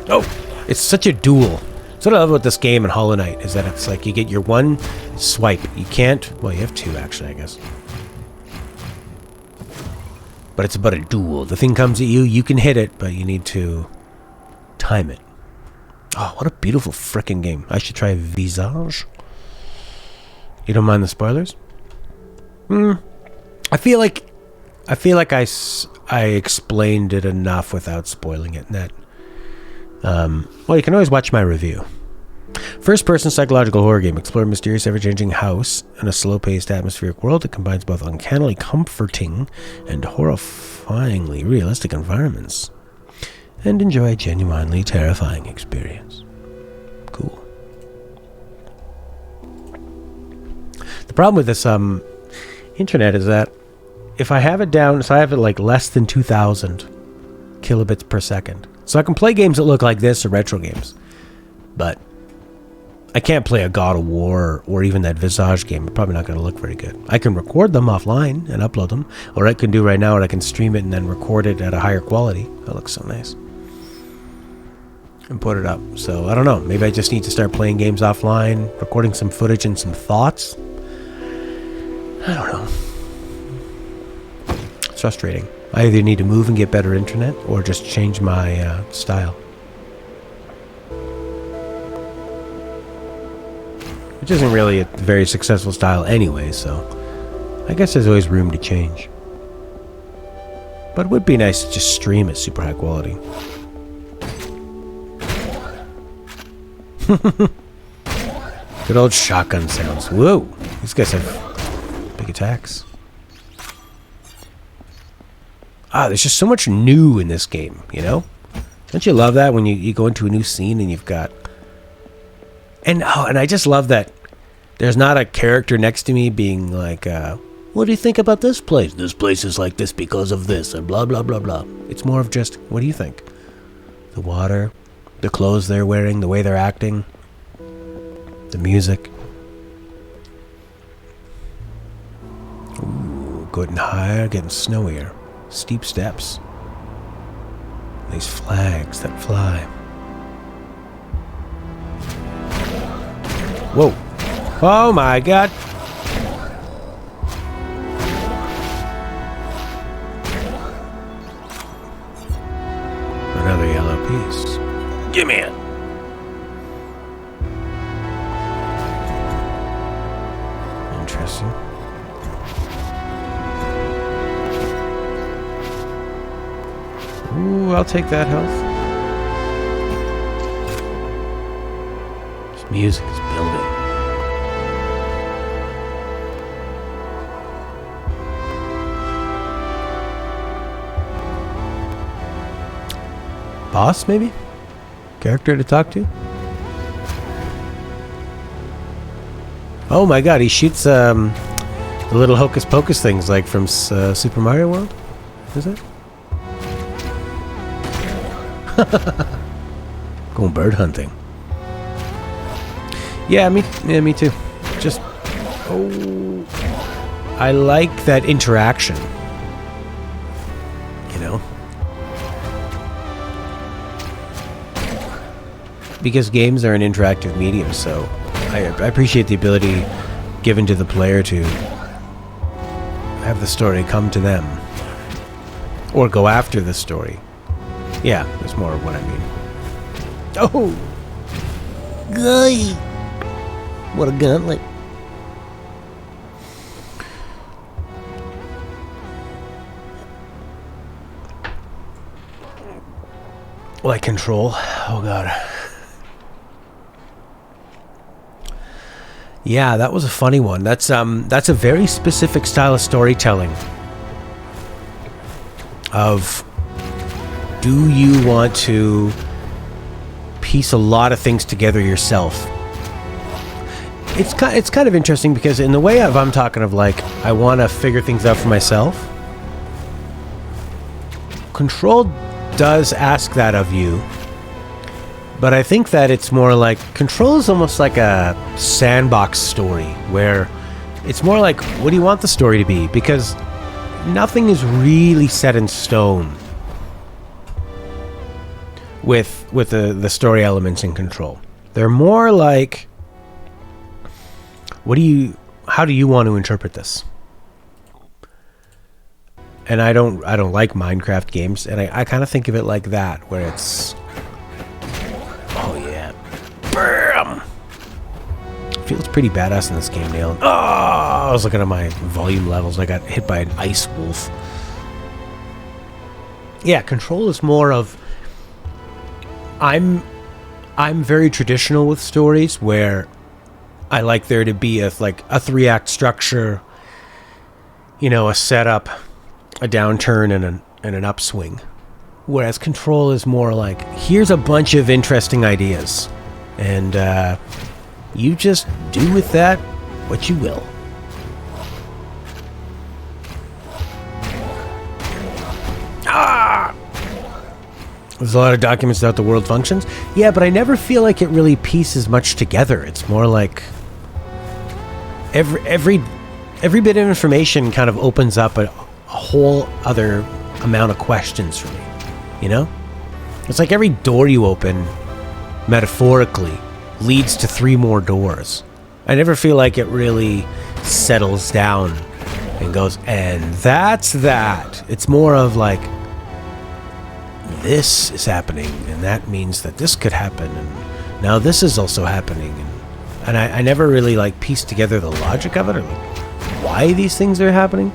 Oh, it's such a duel. That's what I love about this game and Hollow Knight, is that it's like you get your one swipe. You can't, well, you have two actually, I guess. But it's about a duel. The thing comes at you, you can hit it, but you need to time it. Oh, what a beautiful frickin' game. I should try Visage. You don't mind the spoilers? I feel like I explained it enough without spoiling it. And that, well, you can always watch my review. First-person psychological horror game. Explore a mysterious, ever-changing house in a slow-paced, atmospheric world that combines both uncannily comforting and horrifyingly realistic environments. And enjoy a genuinely terrifying experience. Cool. The problem with this internet is that if I have it down, so I have it like less than 2,000 kilobits per second. So I can play games that look like this or retro games. But I can't play a God of War or even that Visage game. It's probably not going to look very good. I can record them offline and upload them. Or I can do right now, or I can stream it and then record it at a higher quality. That looks so nice. And put it up. So I don't know. Maybe I just need to start playing games offline, recording some footage and some thoughts. I don't know. It's frustrating. I either need to move and get better internet or just change my style. Which isn't really a very successful style anyway, so I guess there's always room to change. But it would be nice to just stream at super high quality. Good old shotgun sounds. Whoa! These guys have big attacks. Ah, there's just so much new in this game, you know? Don't you love that when you go into a new scene and you've got... And I just love that there's not a character next to me being like, what do you think about this place? This place is like this because of this, and blah, blah, blah, blah. It's more of just, what do you think? The water, the clothes they're wearing, the way they're acting, the music. Ooh, getting higher, getting snowier. Steep steps. These flags that fly. Whoa. Oh my god. Another yellow piece. Give me it. Interesting. Ooh, I'll take that health. This music is building. Boss, maybe? Character to talk to? Oh my god, he shoots the little hocus pocus things like from Super Mario World? Is it? Going bird hunting. Yeah, me too. Just I like that interaction. You know? Because games are an interactive medium, so I appreciate the ability given to the player to have the story come to them. Or go after the story. Yeah, that's more of what I mean. Oh! Guy! What a gauntlet. Like Control? Oh god. Yeah, that was a funny one. That's a very specific style of storytelling. Of... do you want to piece a lot of things together yourself? It's kind of interesting because in the way of I'm talking of like I want to figure things out for myself. Control does ask that of you, but I think that it's more like Control is almost like a sandbox story where it's more like what do you want the story to be, because nothing is really set in stone. With the story elements in Control, they're more like, how do you want to interpret this? And I don't like Minecraft games, and I kind of think of it like that, where it's, oh yeah, bam, feels pretty badass in this game, Neil. Oh, I was looking at my volume levels. I got hit by an ice wolf. Yeah, Control is more of. I'm very traditional with stories where I like there to be a 3-act structure, you know, a setup, a downturn, and an upswing. Whereas Control is more like, here's a bunch of interesting ideas, and you just do with that what you will. Ah! There's a lot of documents about the world functions. Yeah, but I never feel like it really pieces much together. It's more like every bit of information kind of opens up a whole other amount of questions for me. You know? It's like every door you open, metaphorically, leads to 3 more doors. I never feel like it really settles down and goes, and that's that. It's more of like, this is happening, and that means that this could happen, and now this is also happening, and I never really like pieced together the logic of it, or like why these things are happening.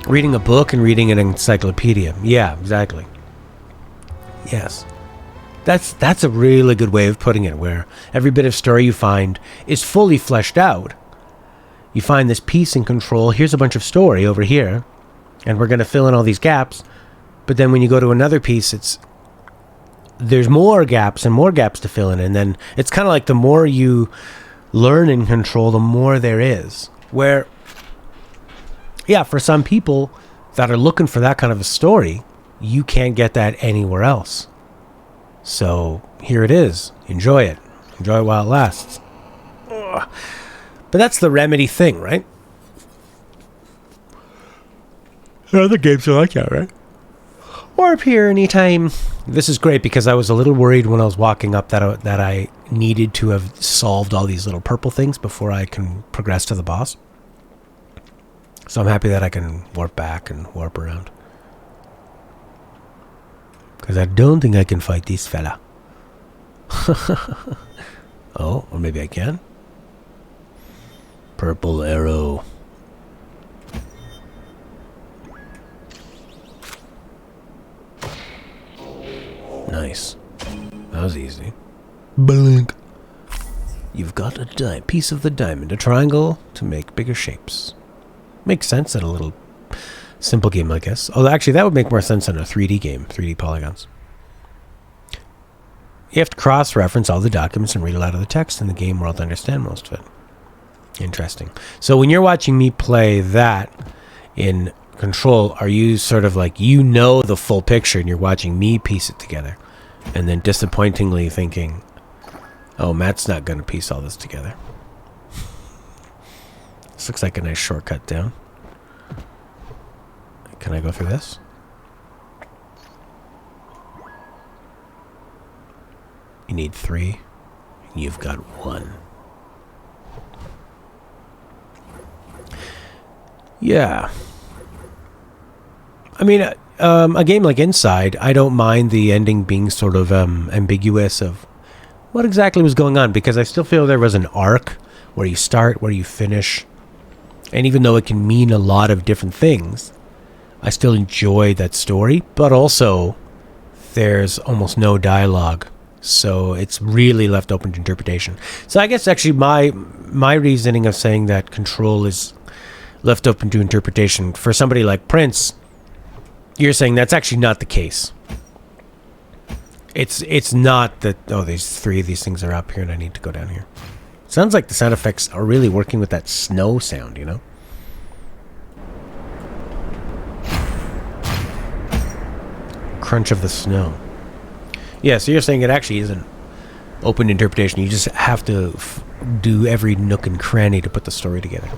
Reading a book and reading an encyclopedia. Yeah, exactly. Yes. That's a really good way of putting it, where every bit of story you find is fully fleshed out. You find this piece in Control. Here's a bunch of story over here, and we're going to fill in all these gaps. But then when you go to another piece, there's more gaps and more gaps to fill in. And then it's kind of like the more you learn in Control, the more there is. Where, yeah, for some people that are looking for that kind of a story, you can't get that anywhere else. So here it is. Enjoy it. Enjoy it while it lasts. Ugh. But that's the Remedy thing, right? There are other games are like that, right? Warp here anytime. This is great because I was a little worried when I was walking up that I needed to have solved all these little purple things before I can progress to the boss. So I'm happy that I can warp back and warp around. Because I don't think I can fight this fella. Oh, or maybe I can. Purple arrow. Nice. That was easy. Blink. You've got a piece of the diamond, a triangle to make bigger shapes. Makes sense in a little simple game, I guess. Although actually that would make more sense in a 3D game, 3D polygons. You have to cross-reference all the documents and read a lot of the text in the game world to understand most of it. Interesting. So when you're watching me play that in Control, are you sort of like, you know the full picture and you're watching me piece it together, and then disappointingly thinking, oh, Matt's not going to piece all this together. This looks like a nice shortcut down. Can I go through this? You need 3. You've got 1. Yeah. I mean, a game like Inside, I don't mind the ending being sort of ambiguous of what exactly was going on, because I still feel there was an arc where you start, where you finish. And even though it can mean a lot of different things, I still enjoy that story. But also, there's almost no dialogue. So it's really left open to interpretation. So I guess actually my reasoning of saying that Control is left open to interpretation, for somebody like Prince, you're saying that's actually not the case. It's not that, oh, these 3 of these things are up here and I need to go down here. Sounds like the sound effects are really working with that snow sound, you know? Crunch of the snow. Yeah, so you're saying it actually isn't open interpretation. You just have to do every nook and cranny to put the story together.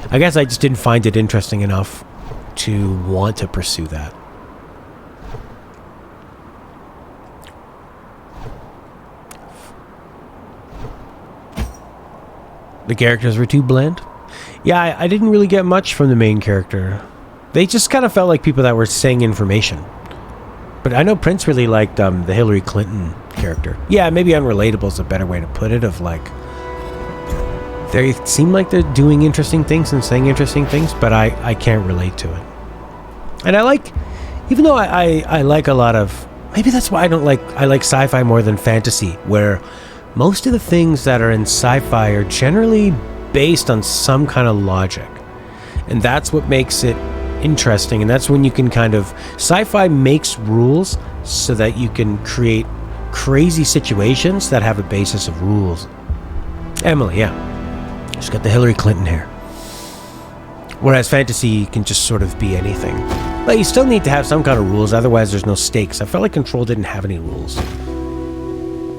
I guess I just didn't find it interesting enough to want to pursue that. The characters were too bland. Yeah, I didn't really get much from the main character. They just kind of felt like people that were saying information. But I know Prince really liked the Hillary Clinton character. Yeah, maybe unrelatable is a better way to put it, of like, they seem like they're doing interesting things and saying interesting things, but I can't relate to it. And I like, even though I like a lot of, maybe that's why I like sci-fi more than fantasy, where most of the things that are in sci-fi are generally based on some kind of logic. And that's what makes it interesting, and that's when you can kind of, sci-fi makes rules so that you can create crazy situations that have a basis of rules. Emily, yeah, she's got the Hillary Clinton hair, whereas fantasy can just sort of be anything, but you still need to have some kind of rules, otherwise there's no stakes. I felt like Control didn't have any rules.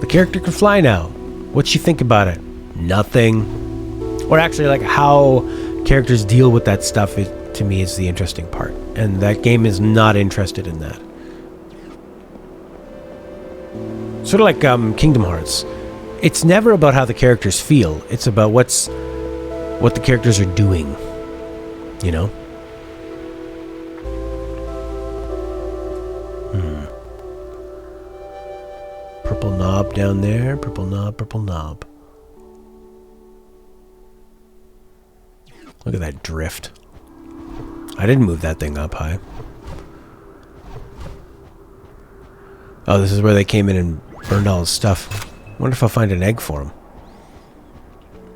The character can fly now. What'd you think about it? Nothing. Or actually, like, how characters deal with that stuff to me is the interesting part, and that game is not interested in that. Sort of like Kingdom Hearts. It's never about how the characters feel. It's about what the characters are doing. You know? Purple knob down there. Purple knob, purple knob. Look at that drift. I didn't move that thing up high. Oh, this is where they came in and burned all his stuff. Wonder if I'll find an egg for him.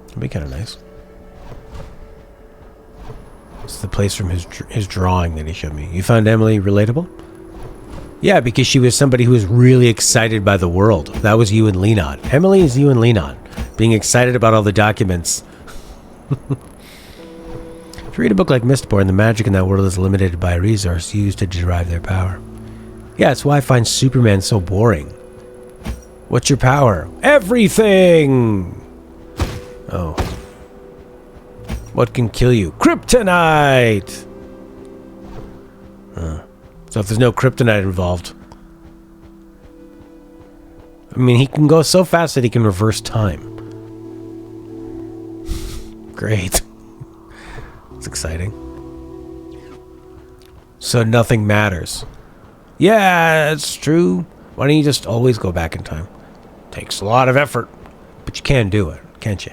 That'd be kind of nice. It's the place from his drawing that he showed me. You found Emily relatable? Yeah, because she was somebody who was really excited by the world. That was you and Lenon. Emily is you and Lenon. Being excited about all the documents. If you read a book like Mistborn, the magic in that world is limited by a resource used to derive their power. Yeah, that's why I find Superman so boring. What's your power? Everything! Oh. What can kill you? Kryptonite! So if there's no kryptonite involved... I mean, he can go so fast that he can reverse time. Great. It's exciting. So nothing matters. Yeah, it's true. Why don't you just always go back in time? Takes a lot of effort. But you can do it, can't you?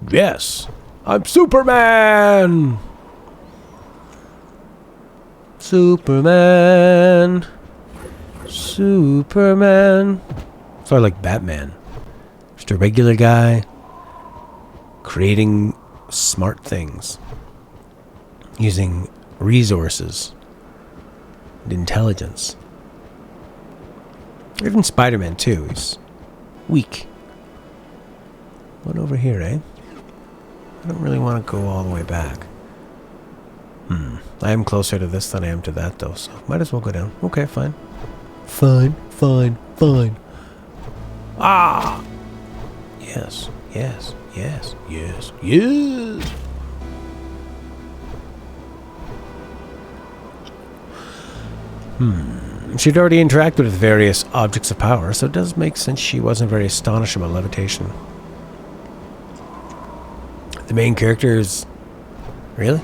Yes. I'm Superman! Superman. Superman. So I like Batman. Just a regular guy creating smart things. Using resources and intelligence. Even Spider-Man too. He's weak. What over here, eh? I don't really want to go all the way back. I am closer to this than I am to that, though, so might as well go down. Okay, fine. Fine. Ah! Yes. She'd already interacted with various objects of power, so it does make sense she wasn't very astonished about levitation. The main character is... Really?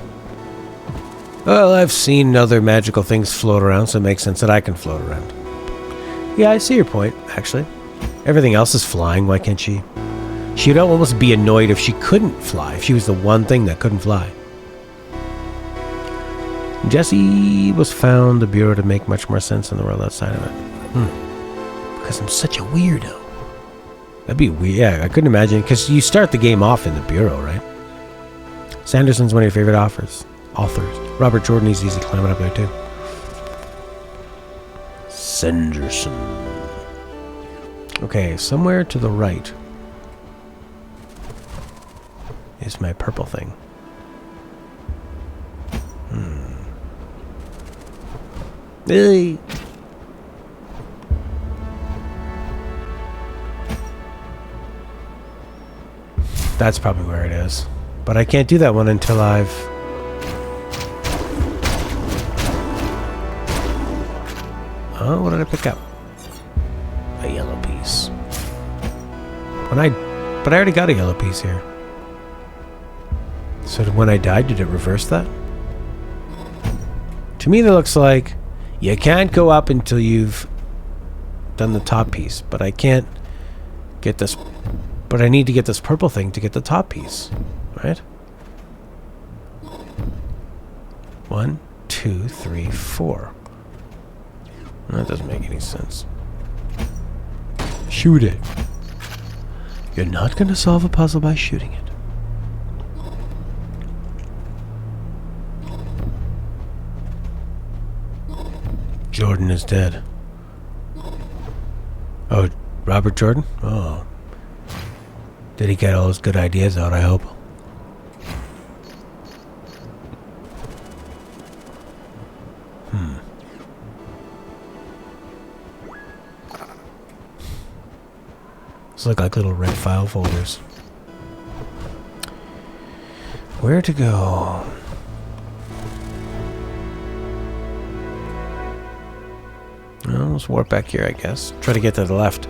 Well, I've seen other magical things float around, so it makes sense that I can float around. Yeah, I see your point, actually. Everything else is flying, why can't she? She'd almost be annoyed if she couldn't fly, if she was the one thing that couldn't fly. Jesse was found the Bureau to make much more sense in the world outside of it. Because I'm such a weirdo. That'd be weird. Yeah, I couldn't imagine, because you start the game off in the Bureau, right? Sanderson's one of your favorite authors. Robert Jordan is easy climbing up there too. Sanderson. Okay, somewhere to the right is my purple thing. Hey. That's probably where it is. But I can't do that one until I've... Oh, what did I pick up? A yellow piece. But I already got a yellow piece here. So when I died, did it reverse that? To me, that looks like you can't go up until you've done the top piece. But I can't get this... But I need to get this purple thing to get the top piece. Right? 1, 2, 3, 4. That doesn't make any sense. Shoot it. You're not going to solve a puzzle by shooting it. Jordan is dead. Oh, Robert Jordan? Oh. Did he get all his good ideas out, I hope? These look like little red file folders. Where to go? Well, let's warp back here, I guess. Try to get to the left.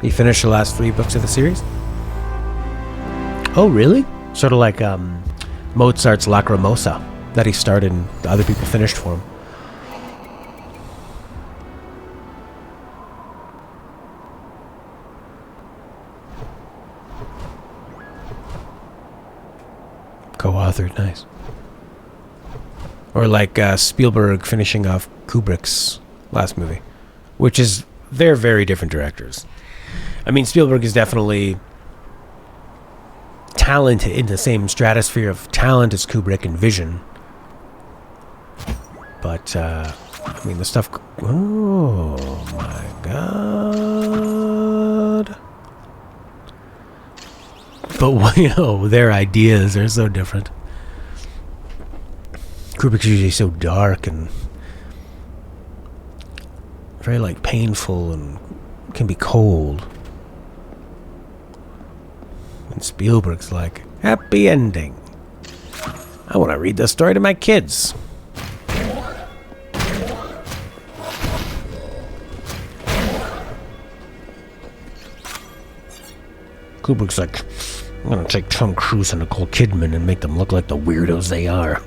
You finished the last 3 books of the series? Oh, really? Sort of like Mozart's Lacrimosa that he started and the other people finished for him. Co-authored, nice. Or like Spielberg finishing off Kubrick's last movie, which is, they're very different directors. I mean, Spielberg is definitely talent in the same stratosphere of talent as Kubrick and vision. But, I mean, the stuff... Oh, my God. But, you know, their ideas are so different. Kubrick's usually so dark and very, like, painful and can be cold. And Spielberg's like, happy ending. I want to read this story to my kids. Kubrick's like, I'm going to take Tom Cruise and Nicole Kidman and make them look like the weirdos they are.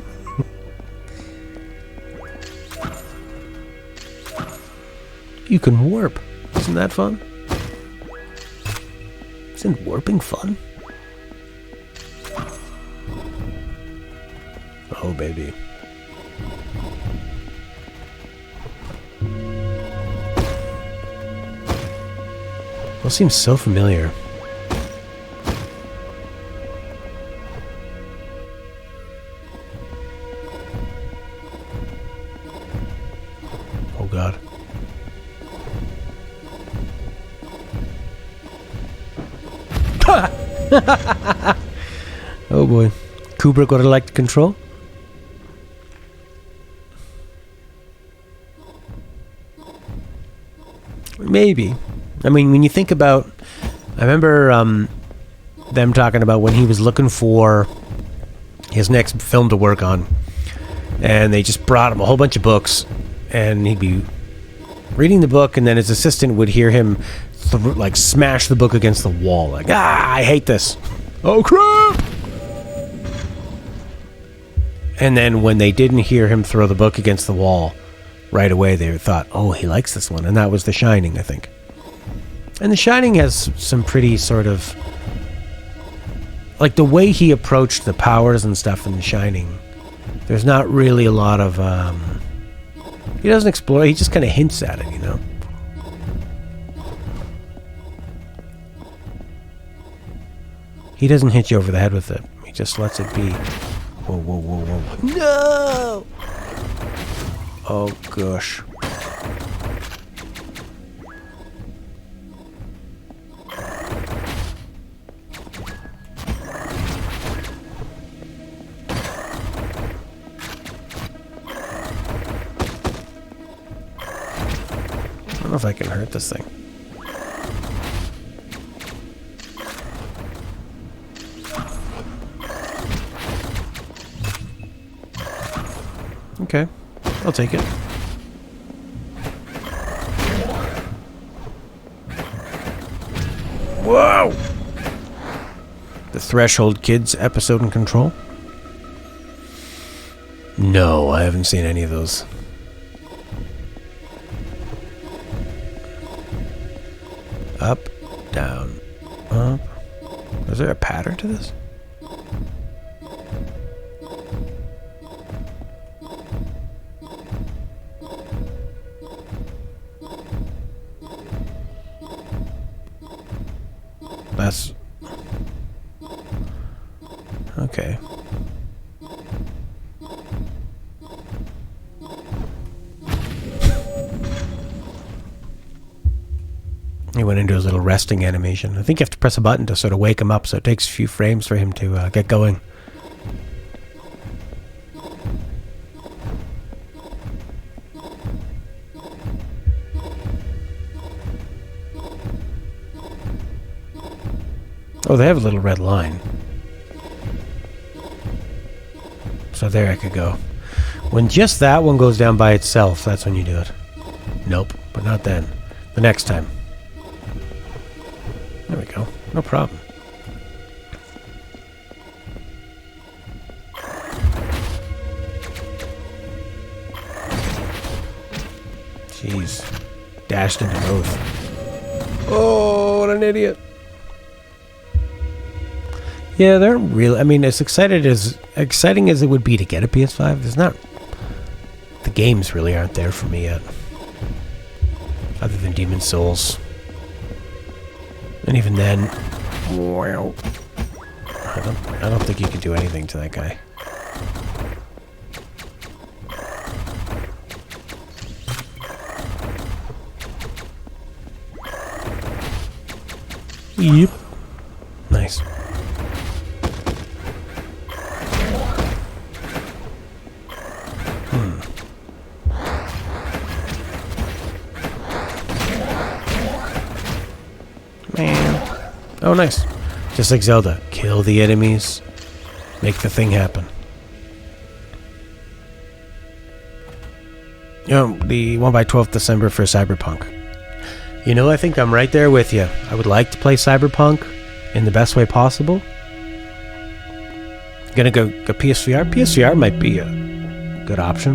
You can warp. Isn't that fun? Isn't warping fun? Oh, baby. Well, seems so familiar. Oh, God. Oh boy. Kubrick would have liked control? Maybe. I mean, when you think about... I remember them talking about when he was looking for his next film to work on. And they just brought him a whole bunch of books. And he'd be reading the book, and then his assistant would hear him like smash the book against the wall, like, I hate this. Oh crap! And then when they didn't hear him throw the book against the wall right away, they thought, oh, he likes this one. And that was The Shining, I think. And The Shining has some pretty sort of, like, the way he approached the powers and stuff in The Shining, there's not really a lot of he doesn't explore, he just kind of hints at it, you know. He doesn't hit you over the head with it. He just lets it be. Whoa, whoa, whoa, whoa. No! Oh, gosh. I don't know if I can hurt this thing. Okay, I'll take it. Whoa! The Threshold Kids episode in Control? No, I haven't seen any of those. Up, down, up. Is there a pattern to this? That's... okay. He went into his little resting animation. I think you have to press a button to sort of wake him up, so it takes a few frames for him to get going. Oh, they have a little red line. So there I could go. When just that one goes down by itself, that's when you do it. Nope, but not then. The next time. There we go. No problem. Jeez. Dashed into both. Oh, what an idiot. Yeah, they're really. I mean, as exciting as it would be to get a PS5, there's not. The games really aren't there for me yet, other than Demon's Souls, and even then, wow, I don't think you can do anything to that guy. Yep. Nice. Man. Oh, nice. Just like Zelda. Kill the enemies. Make the thing happen. The 1/12th December for Cyberpunk. You know, I think I'm right there with you. I would like to play Cyberpunk in the best way possible. Gonna go PSVR. PSVR might be a good option,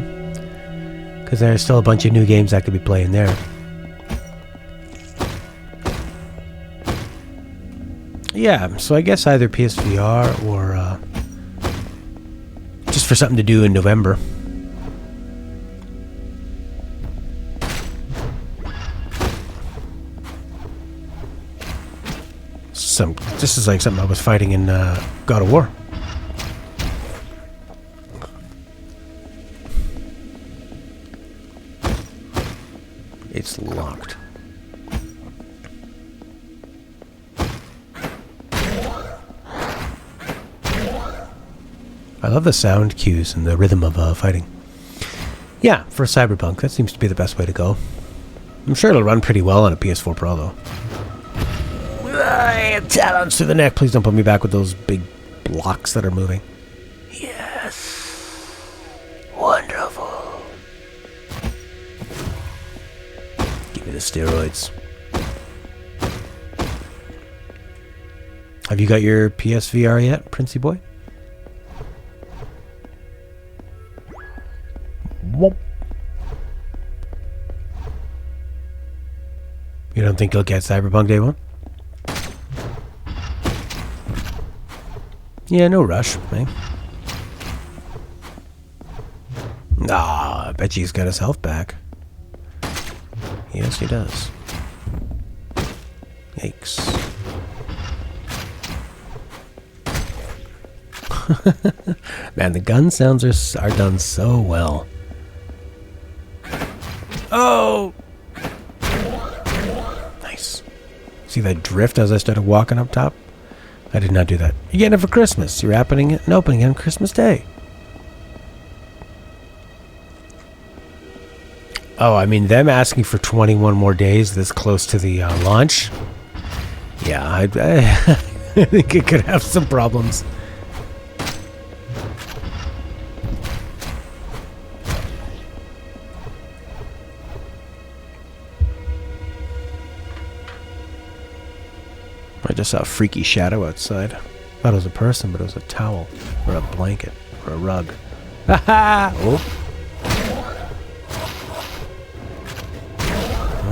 because there's still a bunch of new games I could be playing there. Yeah, so I guess either PSVR or just for something to do in November. This is like something I was fighting in God of War. It's locked. I love the sound cues and the rhythm of fighting. Yeah, for Cyberpunk, that seems to be the best way to go. I'm sure it'll run pretty well on a PS4 Pro, though. Talons to the neck. Please don't put me back with those big blocks that are moving. Yes. Wonderful. Give me the steroids. Have you got your PSVR yet, Princey boy? Whoop. You don't think you'll get Cyberpunk Day 1? Yeah, no rush, man. Ah, I bet he's got his health back. Yes, he does. Yikes. Man, the gun sounds are done so well. Oh! Nice. See that drift as I started walking up top? I did not do that. You're getting it for Christmas. You're opening it on Christmas Day. Oh, I mean, them asking for 21 more days this close to the launch? Yeah, I think it could have some problems. I just saw a freaky shadow outside. Thought it was a person, but it was a towel, or a blanket, or a rug. Ha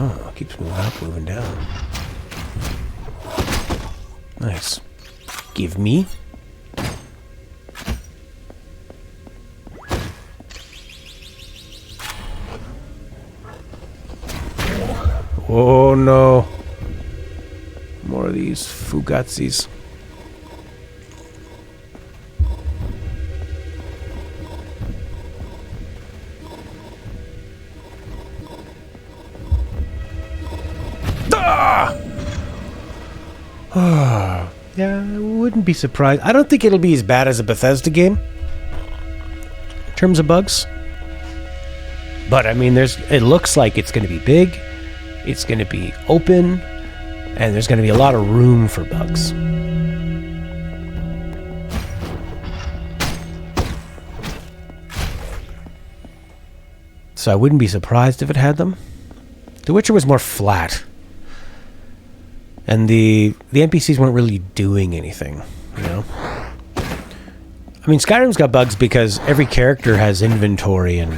Oh, it keeps moving up, moving down. Nice. Give me. Oh no. More of these Fugazis. Ah! Yeah, I wouldn't be surprised. I don't think it'll be as bad as a Bethesda game in terms of bugs. But I mean, it looks like it's going to be big. It's going to be open. And there's going to be a lot of room for bugs. So I wouldn't be surprised if it had them. The Witcher was more flat. And the NPCs weren't really doing anything, you know? I mean, Skyrim's got bugs because every character has inventory and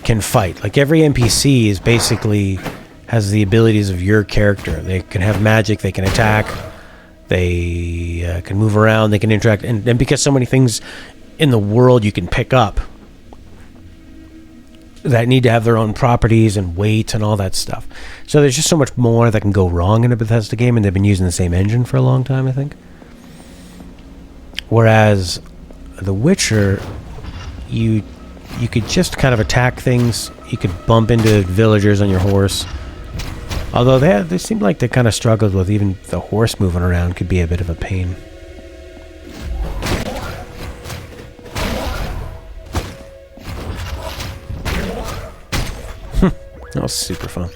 can fight. Like, every NPC is basically... has the abilities of your character. They can have magic, they can attack, They can move around, they can interact, and because so many things in the world you can pick up that need to have their own properties and weight and all that stuff. So there's just so much more that can go wrong in a Bethesda game, and they've been using the same engine for a long time, I think. Whereas The Witcher, you could just kind of attack things. You could bump into villagers on your horse. Although they seem like they kind of struggled with even the horse moving around could be a bit of a pain. That was super fun.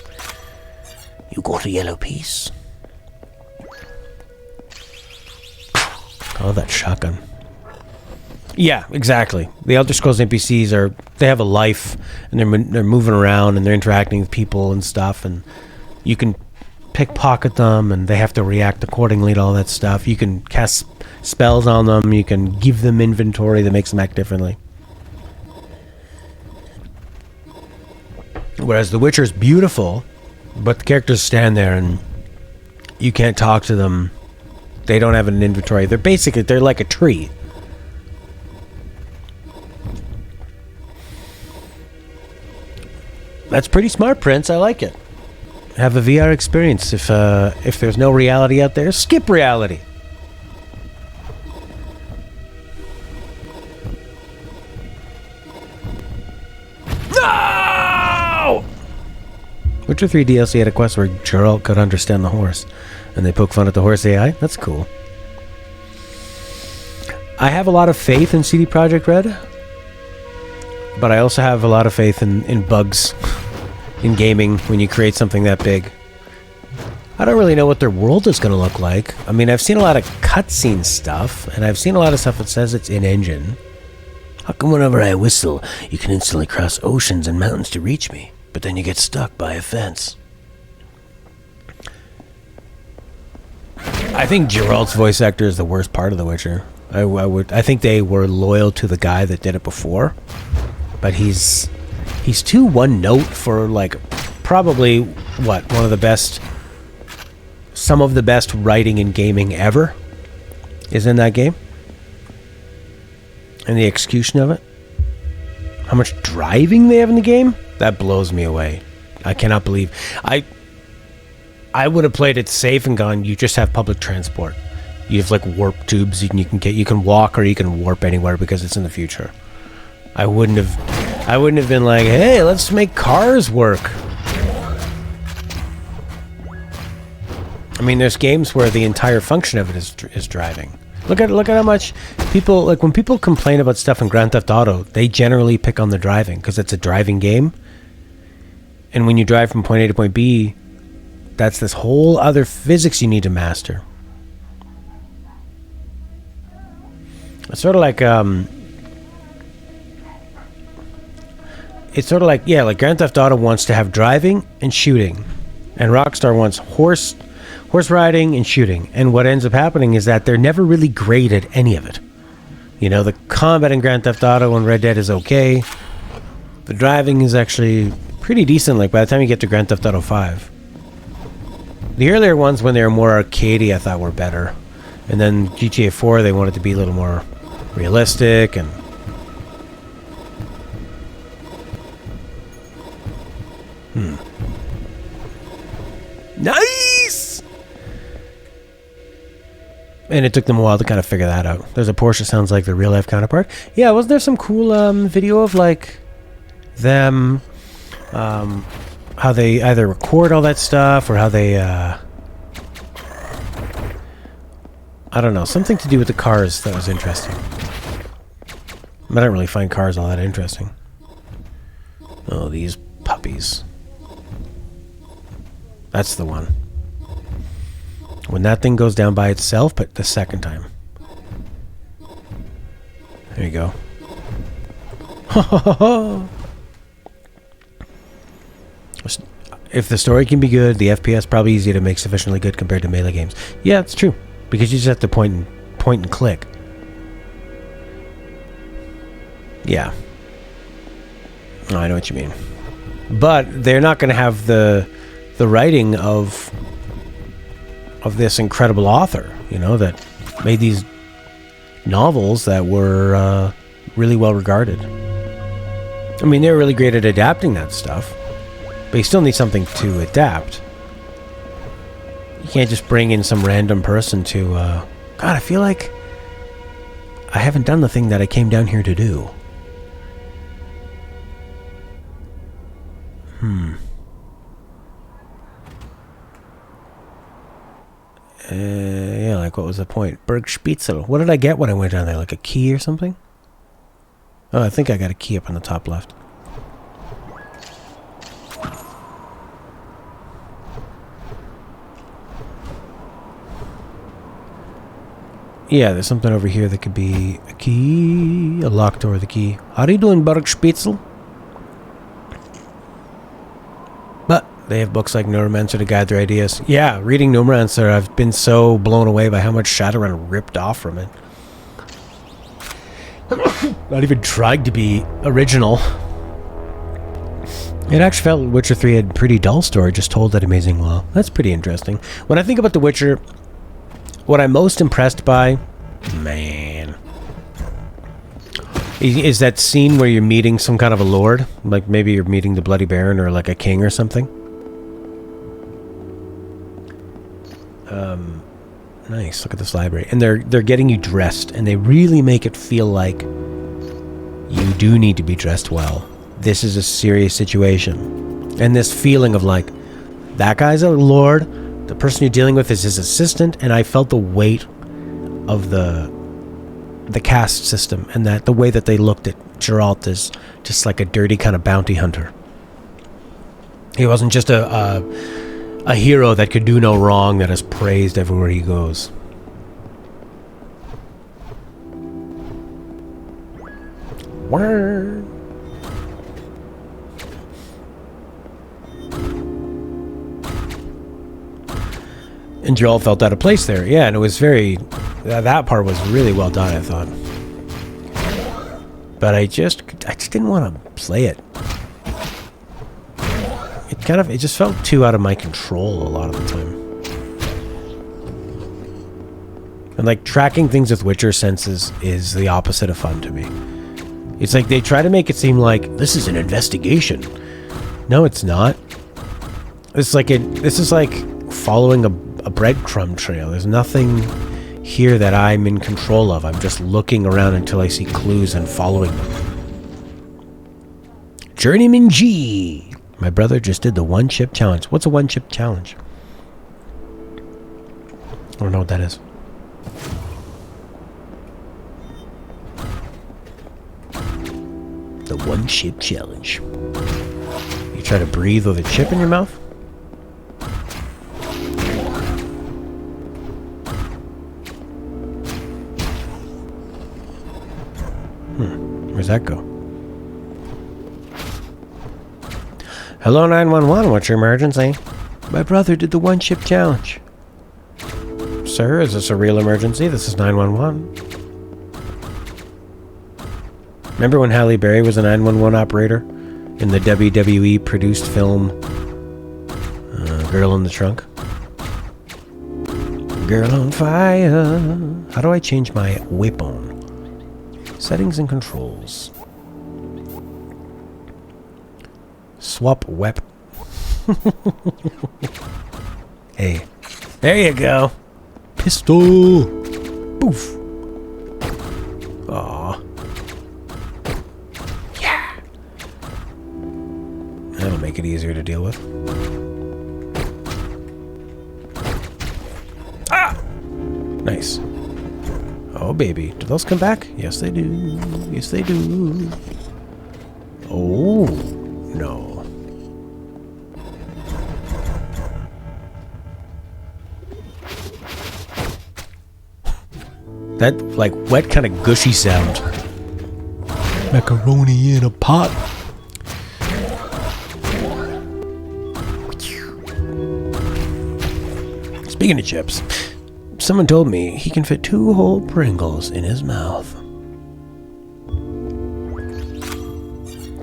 You got a yellow piece? Oh, that shotgun. Yeah, exactly. The Elder Scrolls NPCs they have a life, and they're moving around, and they're interacting with people and stuff, and you can pickpocket them, and they have to react accordingly to all that stuff. You can cast spells on them. You can give them inventory that makes them act differently. Whereas The Witcher is beautiful, but the characters stand there and you can't talk to them. They don't have an inventory. They're like a tree. That's pretty smart, Prince. I like it. Have a VR experience. If there's no reality out there, skip reality. No! Witcher 3 DLC had a quest where Geralt could understand the horse, and they poke fun at the horse AI. That's cool. I have a lot of faith in CD Projekt Red, but I also have a lot of faith in bugs in gaming when you create something that big. I don't really know what their world is going to look like. I mean, I've seen a lot of cutscene stuff, and I've seen a lot of stuff that says it's in-engine. How come whenever I whistle, you can instantly cross oceans and mountains to reach me, but then you get stuck by a fence? I think Geralt's voice actor is the worst part of The Witcher. I think they were loyal to the guy that did it before, but he's too one note for, like, probably one of the best, some of the best writing in gaming ever is in that game, and the execution of it. How much driving they have in the game, that blows me away. I cannot believe I would have played it safe and gone, you just have public transport. You have like warp tubes you can walk or you can warp anywhere because it's in the future. I wouldn't have been like, hey, let's make cars work. I mean, there's games where the entire function of it is driving. Look at how much people, like, when people complain about stuff in Grand Theft Auto, they generally pick on the driving because it's a driving game. And when you drive from point A to point B, that's this whole other physics you need to master. It's sort of like like Grand Theft Auto wants to have driving and shooting, and Rockstar wants horse riding and shooting. And what ends up happening is that they're never really great at any of it. You know, the combat in Grand Theft Auto and Red Dead is okay. The driving is actually pretty decent, like by the time you get to Grand Theft Auto 5. The earlier ones, when they were more arcadey, I thought were better. And then GTA 4, they wanted to be a little more realistic and... Nice! And it took them a while to kind of figure that out. There's a Porsche sounds like the real life counterpart. Yeah, wasn't there some cool video of like them, how they either record all that stuff or how they, I don't know, something to do with the cars that was interesting. I don't really find cars all that interesting. Oh, these puppies. That's the one. When that thing goes down by itself, but the second time. There you go. If the story can be good, the FPS probably easy to make sufficiently good compared to melee games. Yeah, it's true. Because you just have to point and click. Yeah. Oh, I know what you mean. But they're not going to have the writing of this incredible author. you know, that made these novels that were really well regarded. I mean, they were really great at adapting that stuff, but you still need something to adapt. You can't just bring in some random person to, God, I feel like I haven't done the thing that I came down here to do. Yeah, like what was the point? Bergspitzel. What did I get when I went down there? Like a key or something? Oh, I think I got a key up on the top left. Yeah, there's something over here that could be a key. A locked door with a key. How are you doing, Bergspitzel? But they have books like Neuromancer to guide their ideas. Yeah, reading Neuromancer, I've been so blown away by how much Shadowrun ripped off from it. Not even tried to be original. It actually felt Witcher 3 had a pretty dull story, just told that amazing well. That's pretty interesting. When I think about The Witcher, what I'm most impressed by, man, is that scene where you're meeting some kind of a lord. Like maybe you're meeting the Bloody Baron or like a king or something. Nice, look at this library. And they're getting you dressed, and they really make it feel like you do need to be dressed well. This is a serious situation. And this feeling of like, that guy's a lord, the person you're dealing with is his assistant, and I felt the weight of the caste system, and that the way that they looked at Geralt as just like a dirty kind of bounty hunter. He wasn't just a hero that could do no wrong, that is praised everywhere he goes. Word. And Geralt felt out of place there. Yeah, and it was very... that part was really well done, I thought. But I just didn't want to play it. It just felt too out of my control a lot of the time. And like tracking things with Witcher senses is the opposite of fun to me. It's like they try to make it seem like this is an investigation. No, it's not. This is like following a breadcrumb trail. There's nothing here that I'm in control of. I'm just looking around until I see clues and following them. Journeyman G. My brother just did the one-chip challenge. What's a one-chip challenge? I don't know what that is. The one-chip challenge. You try to breathe with a chip in your mouth? Where's that go? Hello 911, what's your emergency? My brother did the one-chip challenge. Sir, is this a real emergency? This is 911. Remember when Halle Berry was a 911 operator in the WWE produced film Girl in the Trunk? Girl on fire. How do I change my weapon? Settings and controls. Swap weapon. Hey. There you go. Pistol. Poof. Aw. Yeah. That'll make it easier to deal with. Ah! Nice. Oh, baby. Do those come back? Yes, they do. Yes, they do. Oh, no. That, like, wet kind of gushy sound. Macaroni in a pot. Speaking of chips, someone told me he can fit 2 whole Pringles in his mouth.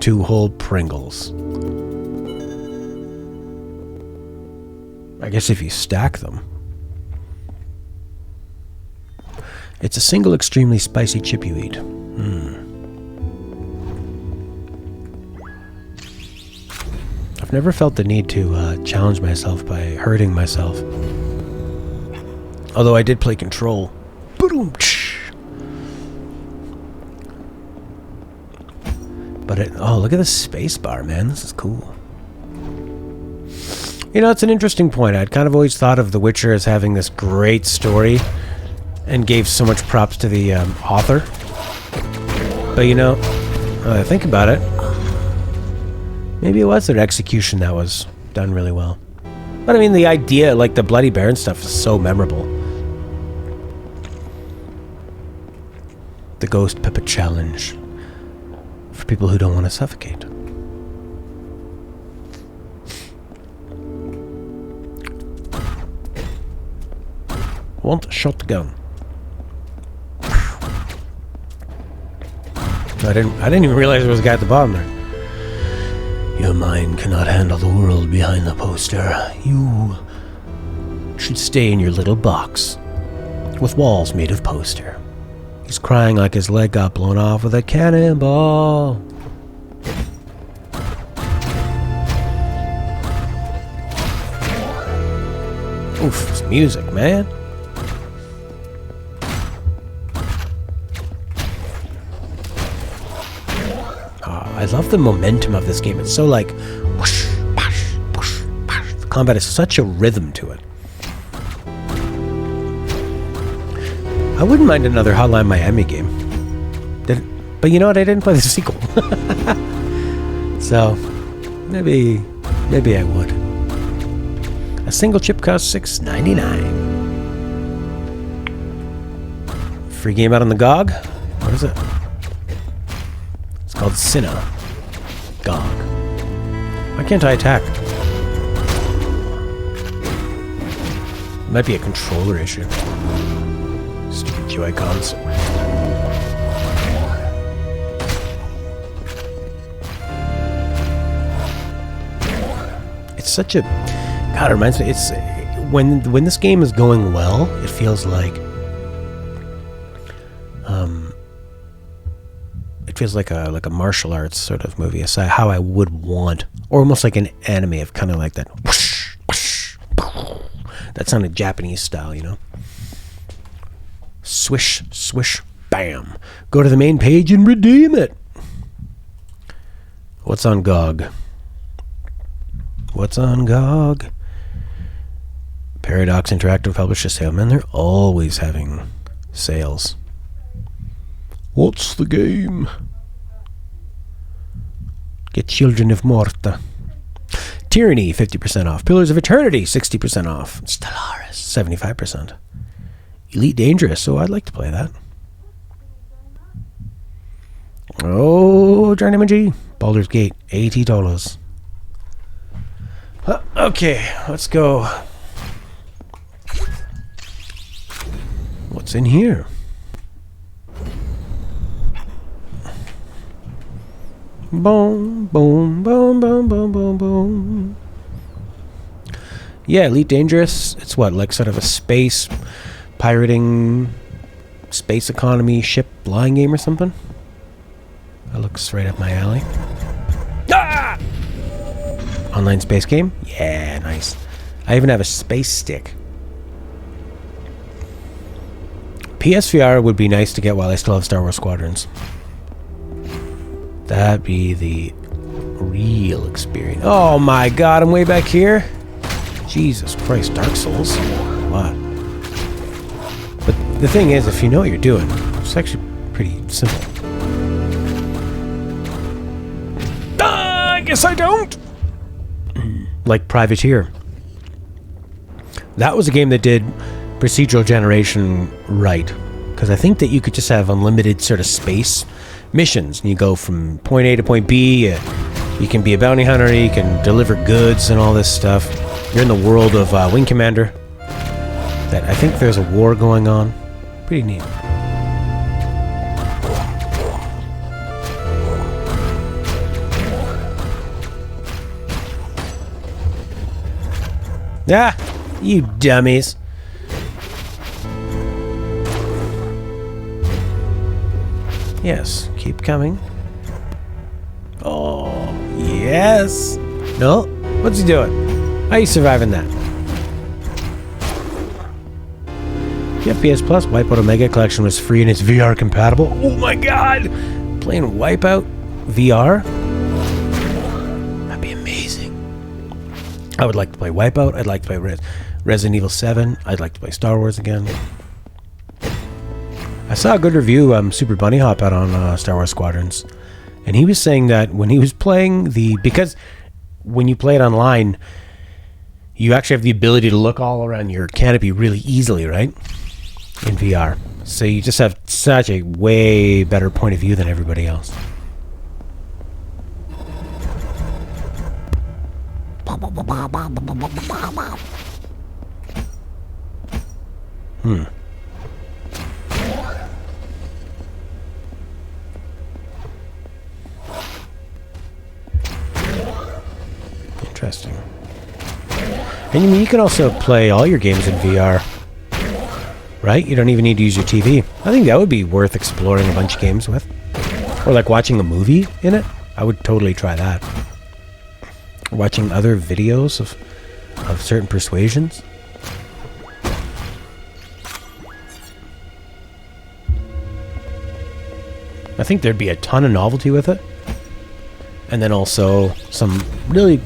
2 whole Pringles. I guess if you stack them. It's a single extremely spicy chip you eat. I've never felt the need to challenge myself by hurting myself. Although I did play Control. But oh, look at the space bar, man. This is cool. You know, it's an interesting point. I'd kind of always thought of The Witcher as having this great story and gave so much props to the author. But you know, now that I think about it, maybe it was their execution that was done really well. But I mean, the idea, like the Bloody Baron stuff, is so memorable. The Ghost Pepper Challenge. For people who don't want to suffocate. Want a shotgun. I didn't even realize there was a guy at the bottom there. Your mind cannot handle the world behind the poster. You should stay in your little box with walls made of poster. He's crying like his leg got blown off with a cannonball. Oof, it's music, man. I love the momentum of this game. It's so like whoosh, bash, whoosh, bash. The combat is such a rhythm to it. I wouldn't mind another Hotline Miami game. But you know what? I didn't play the sequel. So maybe I would. A single chip costs $6.99. Free game out on the GOG? What is it? It's called Cinna. GOG. Why can't I attack? It might be a controller issue. Stupid Joy-Cons. It's such a... God, it reminds me... It's... When this game is going well, it feels like... It feels like a martial arts sort of movie. It's how I would want... Or almost like an anime of kind of like that... Whoosh, whoosh, that sounded Japanese style, you know? Swish, swish, bam. Go to the main page and redeem it. What's on GOG? What's on GOG? Paradox Interactive published a sale. Man, they're always having sales. What's the game? Get Children of Morta. Tyranny, 50% off. Pillars of Eternity, 60% off. Stellaris, 75%. Elite Dangerous, so I'd like to play that. Oh, Journeyman G. Baldur's Gate, $80. Okay, let's go. What's in here? Boom, boom, boom, boom, boom, boom, boom. Yeah, Elite Dangerous. It's what, like sort of a space pirating, space economy ship flying game or something? That looks right up my alley. Ah! Online space game? Yeah, nice. I even have a space stick. PSVR would be nice to get while I still have Star Wars Squadrons. That'd be the real experience. Oh my god, I'm way back here? Jesus Christ, Dark Souls? What? But the thing is, if you know what you're doing, it's actually pretty simple. I guess I don't! Like Privateer. That was a game that did procedural generation right. Because I think that you could just have unlimited sort of space missions. And you go from point A to point B. You can be a bounty hunter. You can deliver goods and all this stuff. You're in the world of Wing Commander. That I think there's a war going on. Pretty neat. Ah, you dummies. Yes, keep coming. Oh, yes. No? What's he doing? How are you surviving that? Yeah, PS Plus Wipeout Omega Collection was free and it's VR compatible. Oh my god! Playing Wipeout VR? That'd be amazing. I would like to play Wipeout. I'd like to play Resident Evil 7. I'd like to play Star Wars again. I saw a good review, Super Bunny Hop out on Star Wars Squadrons. And he was saying that when he was playing because when you play it online, you actually have the ability to look all around your canopy really easily, right? In VR. So you just have such a way better point of view than everybody else. Interesting. And you can also play all your games in VR, right? You don't even need to use your TV. I think that would be worth exploring a bunch of games with. Or like watching a movie in it. I would totally try that. Watching other videos of certain persuasions. I think there'd be a ton of novelty with it. And then also some really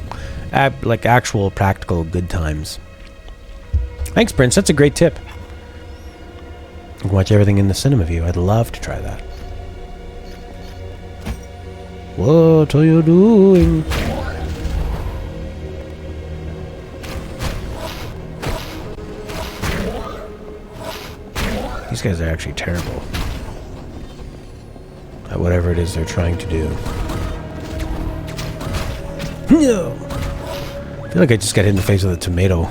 like actual practical good times. Thanks, Prince. That's a great tip. You can watch everything in the cinema view. I'd love to try that. What are you doing? These guys are actually terrible at whatever it is they're trying to do. No! I feel like I just got hit in the face with a tomato.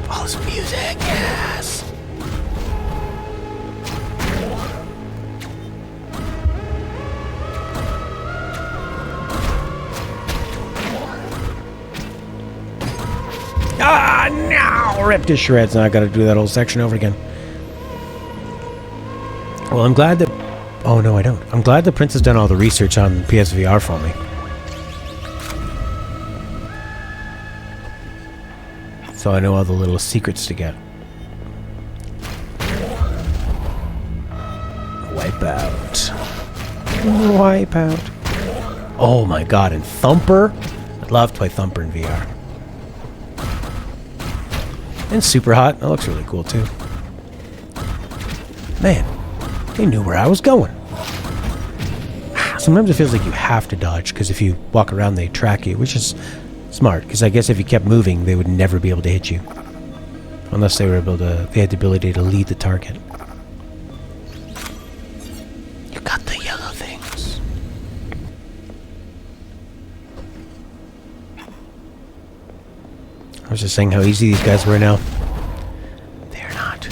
All this music, yes! Ah, no! Ripped to shreds. Now I gotta do that whole section over again. Well, I'm glad that... Oh, no, I don't. I'm glad the Prince has done all the research on PSVR for me. So I know all the little secrets to get. Wipeout. Wipeout. Oh my god, and Thumper? I'd love to play Thumper in VR. And Super Hot. That looks really cool too. Man, they knew where I was going. Sometimes it feels like you have to dodge, because if you walk around they track you, which is smart, because I guess if you kept moving, they would never be able to hit you. Unless they were able to, they had the ability to lead the target. You got the yellow things. I was just saying how easy these guys were now. They're not.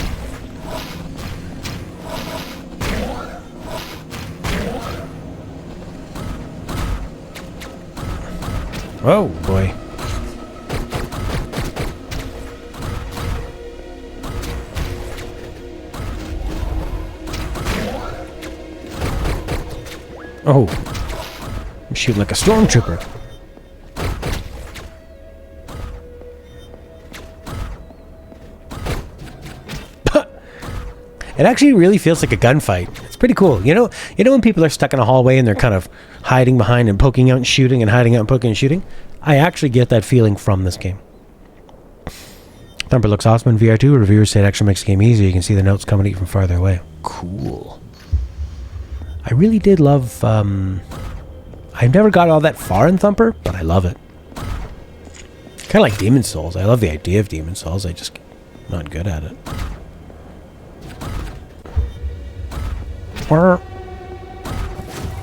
Oh boy. Oh. I'm shooting like a stormtrooper. It actually really feels like a gunfight. It's pretty cool. You know when people are stuck in a hallway and they're kind of hiding behind and poking out and shooting and hiding out and poking and shooting? I actually get that feeling from this game. Thumper looks awesome in VR too. Reviewers say it actually makes the game easier. You can see the notes coming at you from farther away. Cool. I really did love... I've never got all that far in Thumper, but I love it. Kind of like Demon's Souls. I love the idea of Demon's Souls. I just not good at it.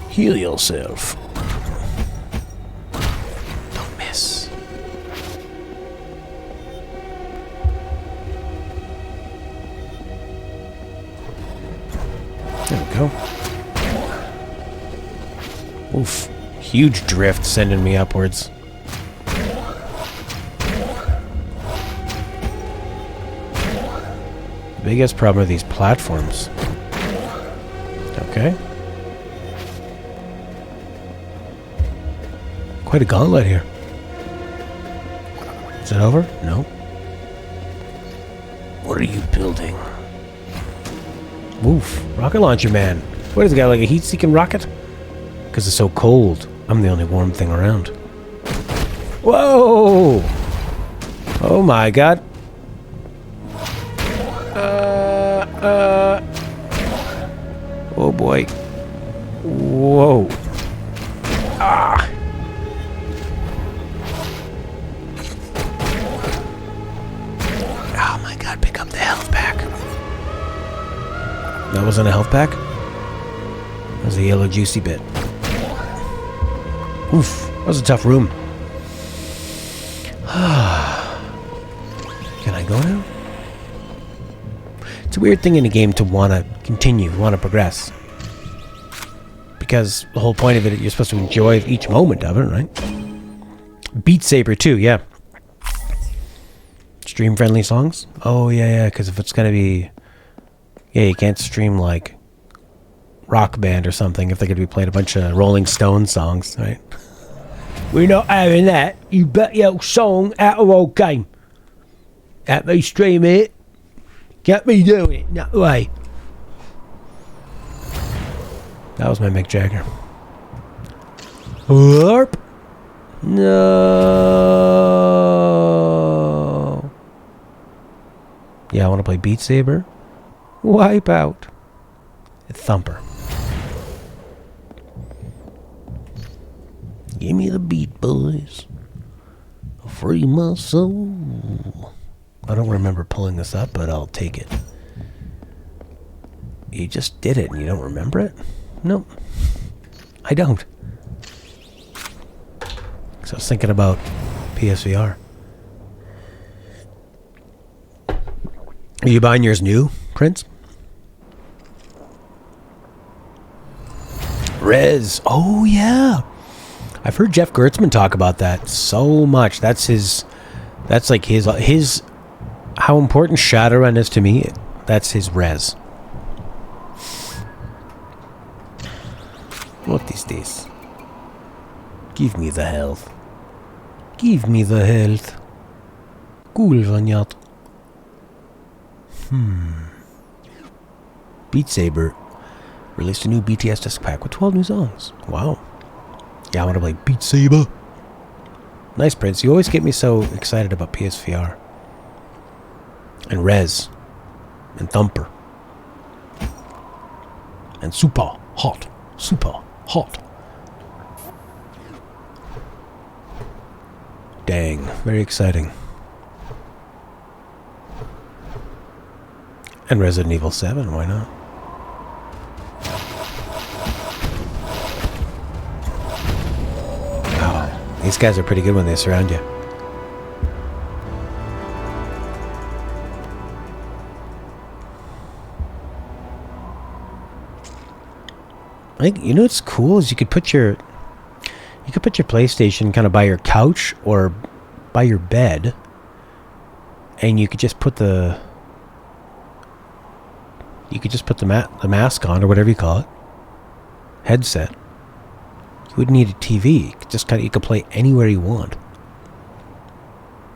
Heal yourself. Don't miss. There we go. Oof. Huge drift sending me upwards. The biggest problem are these platforms. Okay. Quite a gauntlet here. Is it over? No. What are you building? Woof. Rocket launcher man. What is it got, like a heat-seeking rocket? Because it's so cold. I'm the only warm thing around. Whoa! Oh my god. Oh boy. Whoa. Ah! Oh my god, pick up the health pack. That wasn't a health pack? That was a yellow juicy bit. Oof, that was a tough room. Can I go now? It's a weird thing in a game to want to continue, want to progress. Because the whole point of it, you're supposed to enjoy each moment of it, right? Beat Saber too, yeah. Stream-friendly songs? Oh, yeah, because if it's going to be... Yeah, you can't stream, like, Rock Band or something if they're going to be playing a bunch of Rolling Stones songs, right? We're not having that. You bet your song out of our game. Can't be streaming it. Can't be doing it. No way. That was my Mick Jagger. Warp. No. Yeah, I want to play Beat Saber. Wipeout. Thumper. Give me the beat, boys. Free my soul. I don't remember pulling this up, but I'll take it. You just did it and you don't remember it? Nope. I don't. So I was thinking about PSVR. Are you buying yours new, Prince? Rez. Oh, yeah. I've heard Jeff Gertzman talk about that so much. That's his... That's like his... How important Shadowrun is to me, that's his Rez. What is this? Give me the health. Give me the health. Cool, Vanyat. Beat Saber released a new BTS disc pack with 12 new songs. Wow. Yeah, I want to play Beat Saber. Nice, Prince. You always get me so excited about PSVR. And Rez. And Thumper. And Super Hot. Super Hot. Dang. Very exciting. And Resident Evil 7, why not? Wow. These guys are pretty good when they surround you. I think, you know what's cool is you could put your PlayStation kind of by your couch or by your bed, and you could just put the mask on, or whatever you call it, headset. You wouldn't need a TV. You could play anywhere you want.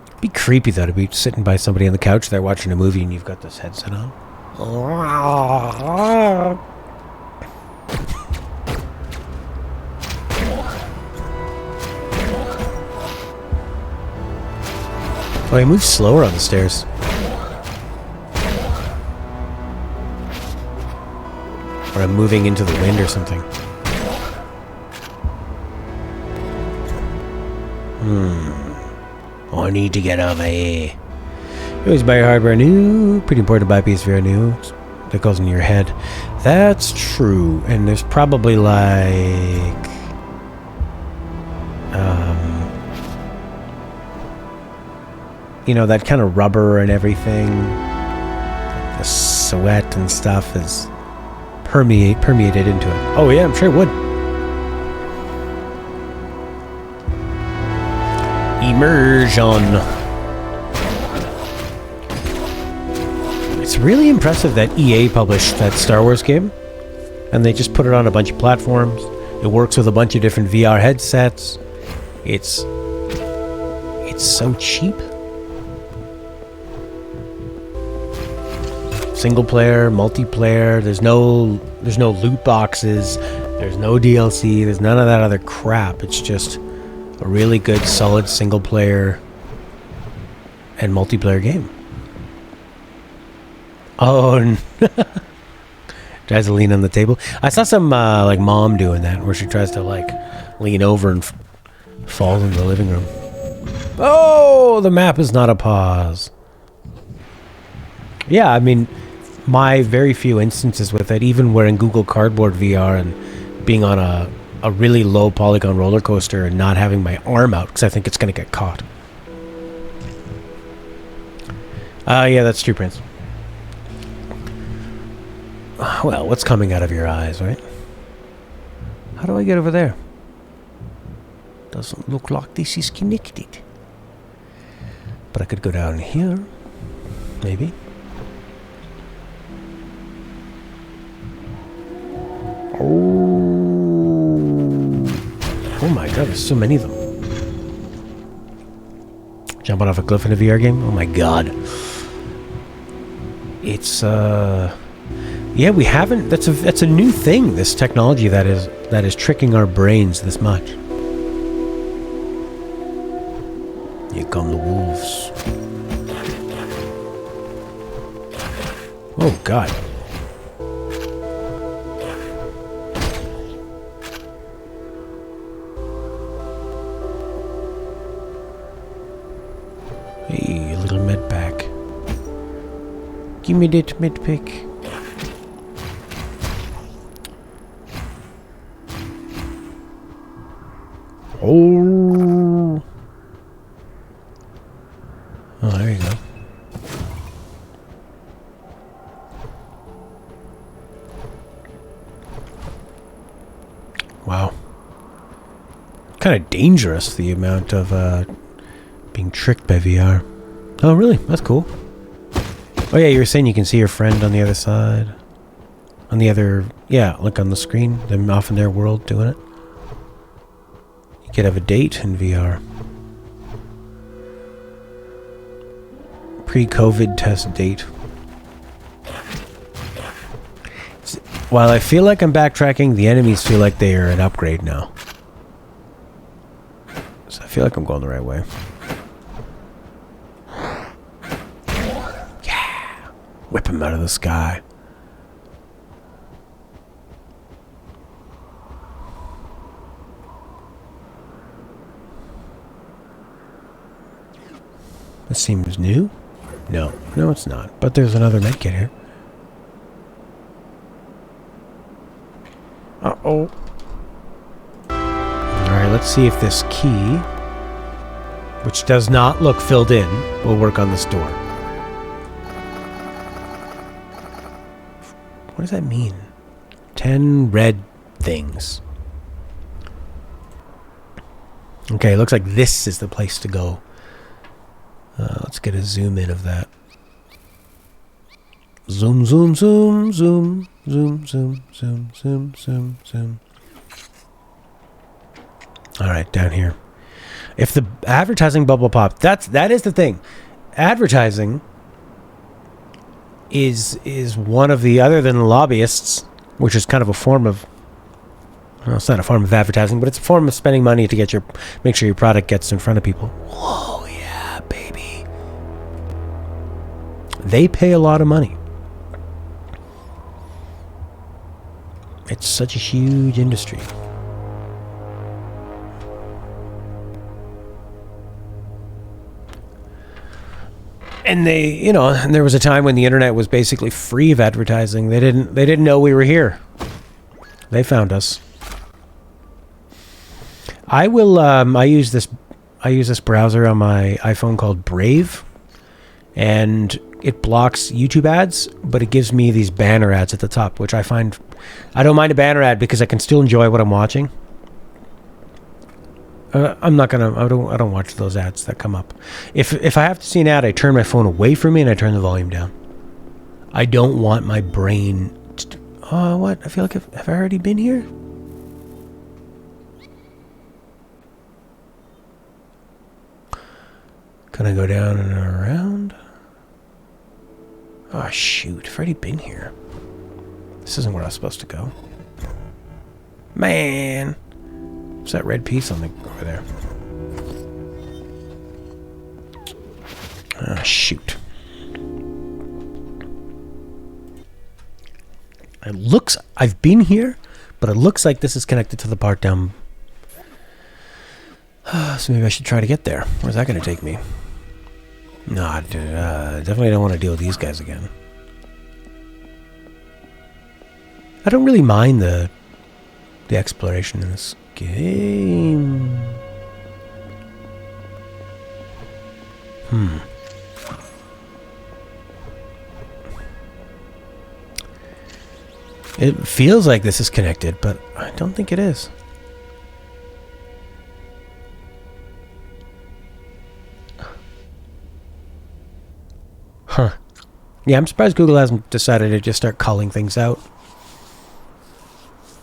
It'd be creepy though to be sitting by somebody on the couch, they're watching a movie, and you've got this headset on. Oh, he moves slower on the stairs. Or I'm moving into the wind or something. I need to get over here. You always buy your hardware new. Pretty important to buy PSVR new. That goes in your head. That's true. And there's probably like... you know, that kind of rubber and everything. The sweat and stuff is permeated into it. Oh yeah, I'm sure it would. Immersion. It's really impressive that EA published that Star Wars game. and they just put it on a bunch of platforms. It works with a bunch of different VR headsets. It's so cheap. Single player, multiplayer. There's no loot boxes. There's no DLC. There's none of that other crap. It's just a really good, solid single player and multiplayer game. Oh, tries to lean on the table. I saw some like mom doing that, where she tries to like lean over and falls into the living room. Oh, the map is not a pause. Yeah, I mean, my very few instances with it, even wearing Google Cardboard VR and being on a really low polygon roller coaster and not having my arm out because I think it's going to get caught. Yeah, that's true, Prince. Well, what's coming out of your eyes, right? How do I get over there? Doesn't look like this is connected. But I could go down here. Maybe. Oh my god, there's so many of them. Jumping off a cliff in a VR game? Oh my god. It's yeah, we haven't. That's a new thing. This technology that is tricking our brains this much. Here come the wolves. Oh god. Hey, a little med pack. Give me that med pack. Oh. Oh, there you go. Wow. Kind of dangerous, the amount of being tricked by VR. Oh, really? That's cool. Oh, yeah, you were saying you can see your friend on the other side. On the other... Yeah, like on the screen. Them off in their world doing it. You could have a date in VR. Pre-COVID test date. While I feel like I'm backtracking, the enemies feel like they are an upgrade now. So I feel like I'm going the right way. Yeah! Whip him out of the sky. This seems new? No. No, it's not. But there's another medkit here. Uh-oh. Alright, let's see if this key, which does not look filled in, will work on this door. What does that mean? 10 red things. Okay, looks like this is the place to go. Let's get a zoom in of that. Zoom, zoom, zoom, zoom, zoom, zoom, zoom, zoom, zoom, zoom. All right, down here. If the advertising bubble popped, that is the thing. Advertising is one of the, other than lobbyists, which is kind of a form of, well, it's not a form of advertising, but it's a form of spending money to make sure your product gets in front of people. Whoa, yeah, baby. They pay a lot of money. It's such a huge industry. And and there was a time when the internet was basically free of advertising. They didn't know we were here. They found us. I use this browser on my iPhone called Brave, and it blocks YouTube ads, but it gives me these banner ads at the top, which I don't mind a banner ad because I can still enjoy what I'm watching. I don't watch those ads that come up. If I have to see an ad, I turn my phone away from me and I turn the volume down. I don't want my brain Oh, what? I feel like have I already been here? Can I go down and around? Oh, shoot. I've already been here. This isn't where I was supposed to go. Man! What's that red piece on the over there? Ah, shoot. It looks... I've been here, but it looks like this is connected to the part down... So maybe I should try to get there. Where's that going to take me? No, I definitely don't want to deal with these guys again. I don't really mind the exploration in this game. It feels like this is connected, but I don't think it is. Huh. Yeah, I'm surprised Google hasn't decided to just start calling things out.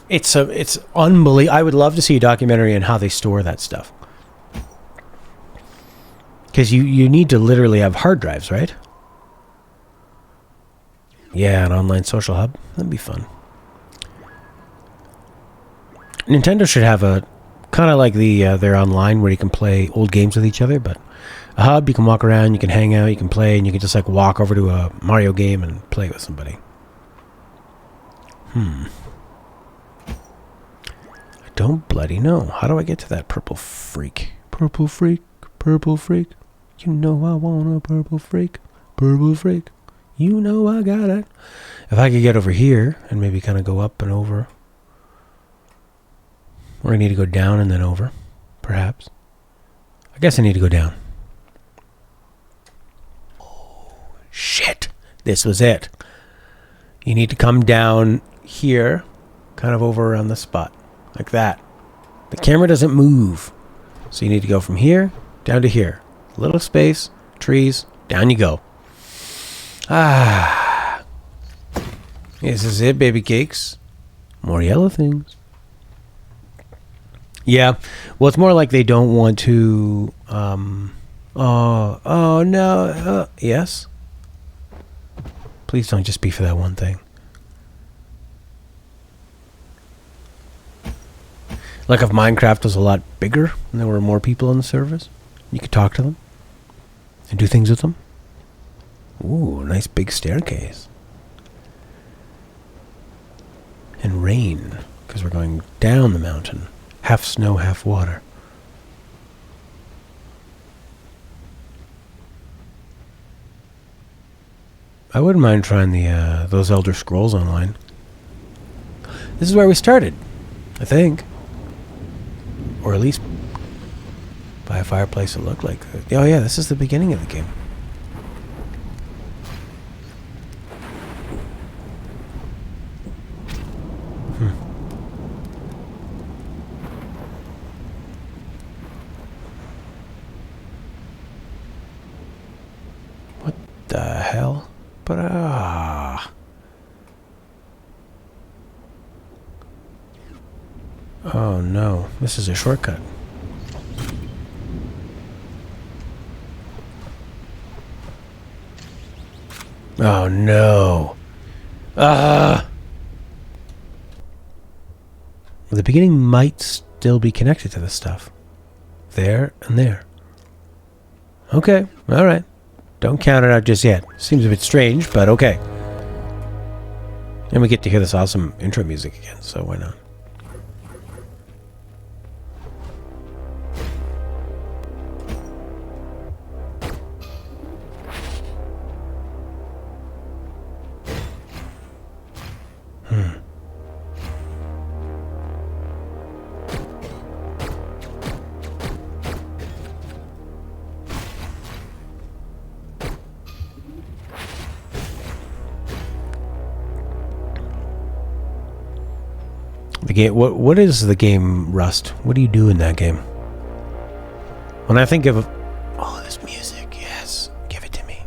It's unbelievable. I would love to see a documentary on how they store that stuff. Because you need to literally have hard drives, right? Yeah, an online social hub. That'd be fun. Nintendo should have a kind of like their online where you can play old games with each other, but a hub, you can walk around, you can hang out, you can play, and you can just like walk over to a Mario game and play with somebody. I don't bloody know. How do I get to that purple freak? Purple freak, purple freak. You know I want a purple freak, purple freak. You know I got it. If I could get over here and maybe kind of go up and over. Or I need to go down and then over, perhaps. I guess I need to go down. Oh, shit. This was it. You need to come down here, kind of over around the spot. Like that. The camera doesn't move. So you need to go from here down to here. Little space, trees, down you go. Ah. This is it, baby cakes. More yellow things. Yeah. Well, it's more like they don't want to... Oh, no. Yes? Please don't just be for that one thing. Like if Minecraft was a lot bigger and there were more people on the servers, you could talk to them and do things with them. Ooh, nice big staircase. And rain, because we're going down the mountain. Half snow, half water. I wouldn't mind trying those Elder Scrolls online. This is where we started, I think. Or at least by a fireplace it looked like. Oh yeah, this is the beginning of the game. What the hell? But oh no, this is a shortcut. Oh no. The beginning might still be connected to this stuff. There and there. Okay, alright. Don't count it out just yet. Seems a bit strange, but okay. And we get to hear this awesome intro music again, so why not? The game. What is the game Rust? What do you do in that game? When I think of oh, this music, yes, give it to me.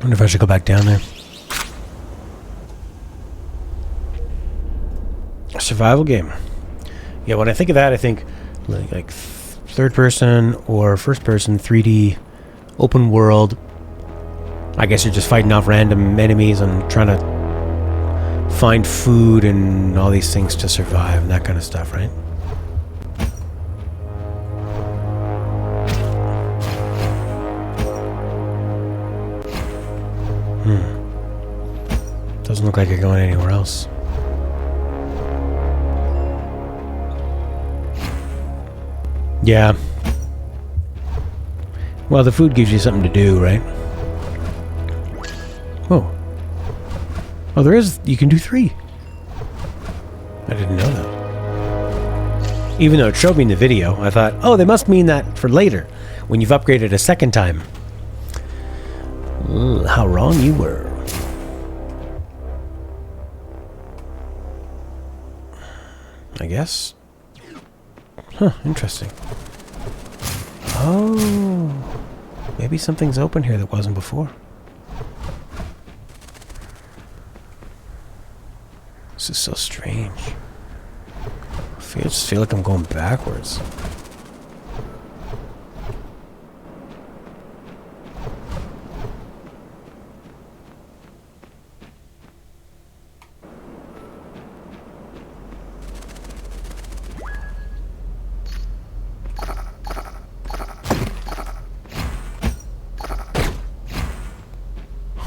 wonder if I should go back down there. A survival game. Yeah, when I think of that, I think like third person or first person 3D open world. I guess you're just fighting off random enemies and trying to find food and all these things to survive and that kind of stuff, right? Doesn't look like you're going anywhere else. Yeah. Well, the food gives you something to do, right? Oh. Oh, there is... You can do 3. I didn't know that. Even though it showed me in the video, I thought, oh, they must mean that for later, when you've upgraded a second time. How wrong you were. I guess. Huh, interesting. Oh, maybe something's open here that wasn't before. This is so strange. I just feel like I'm going backwards.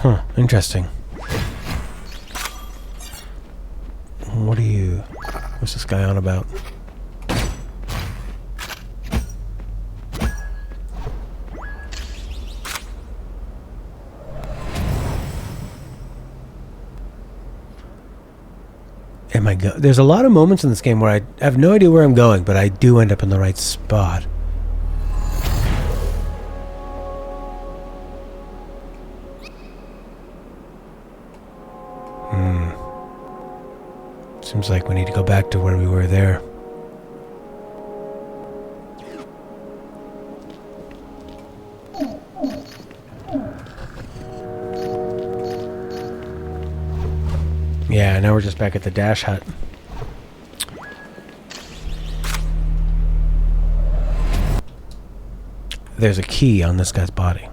Huh, interesting. What's this guy on about? There's a lot of moments in this game where I have no idea where I'm going, but I do end up in the right spot. Seems like we need to go back to where we were there. Yeah, now we're just back at the dash hut. There's a key on this guy's body.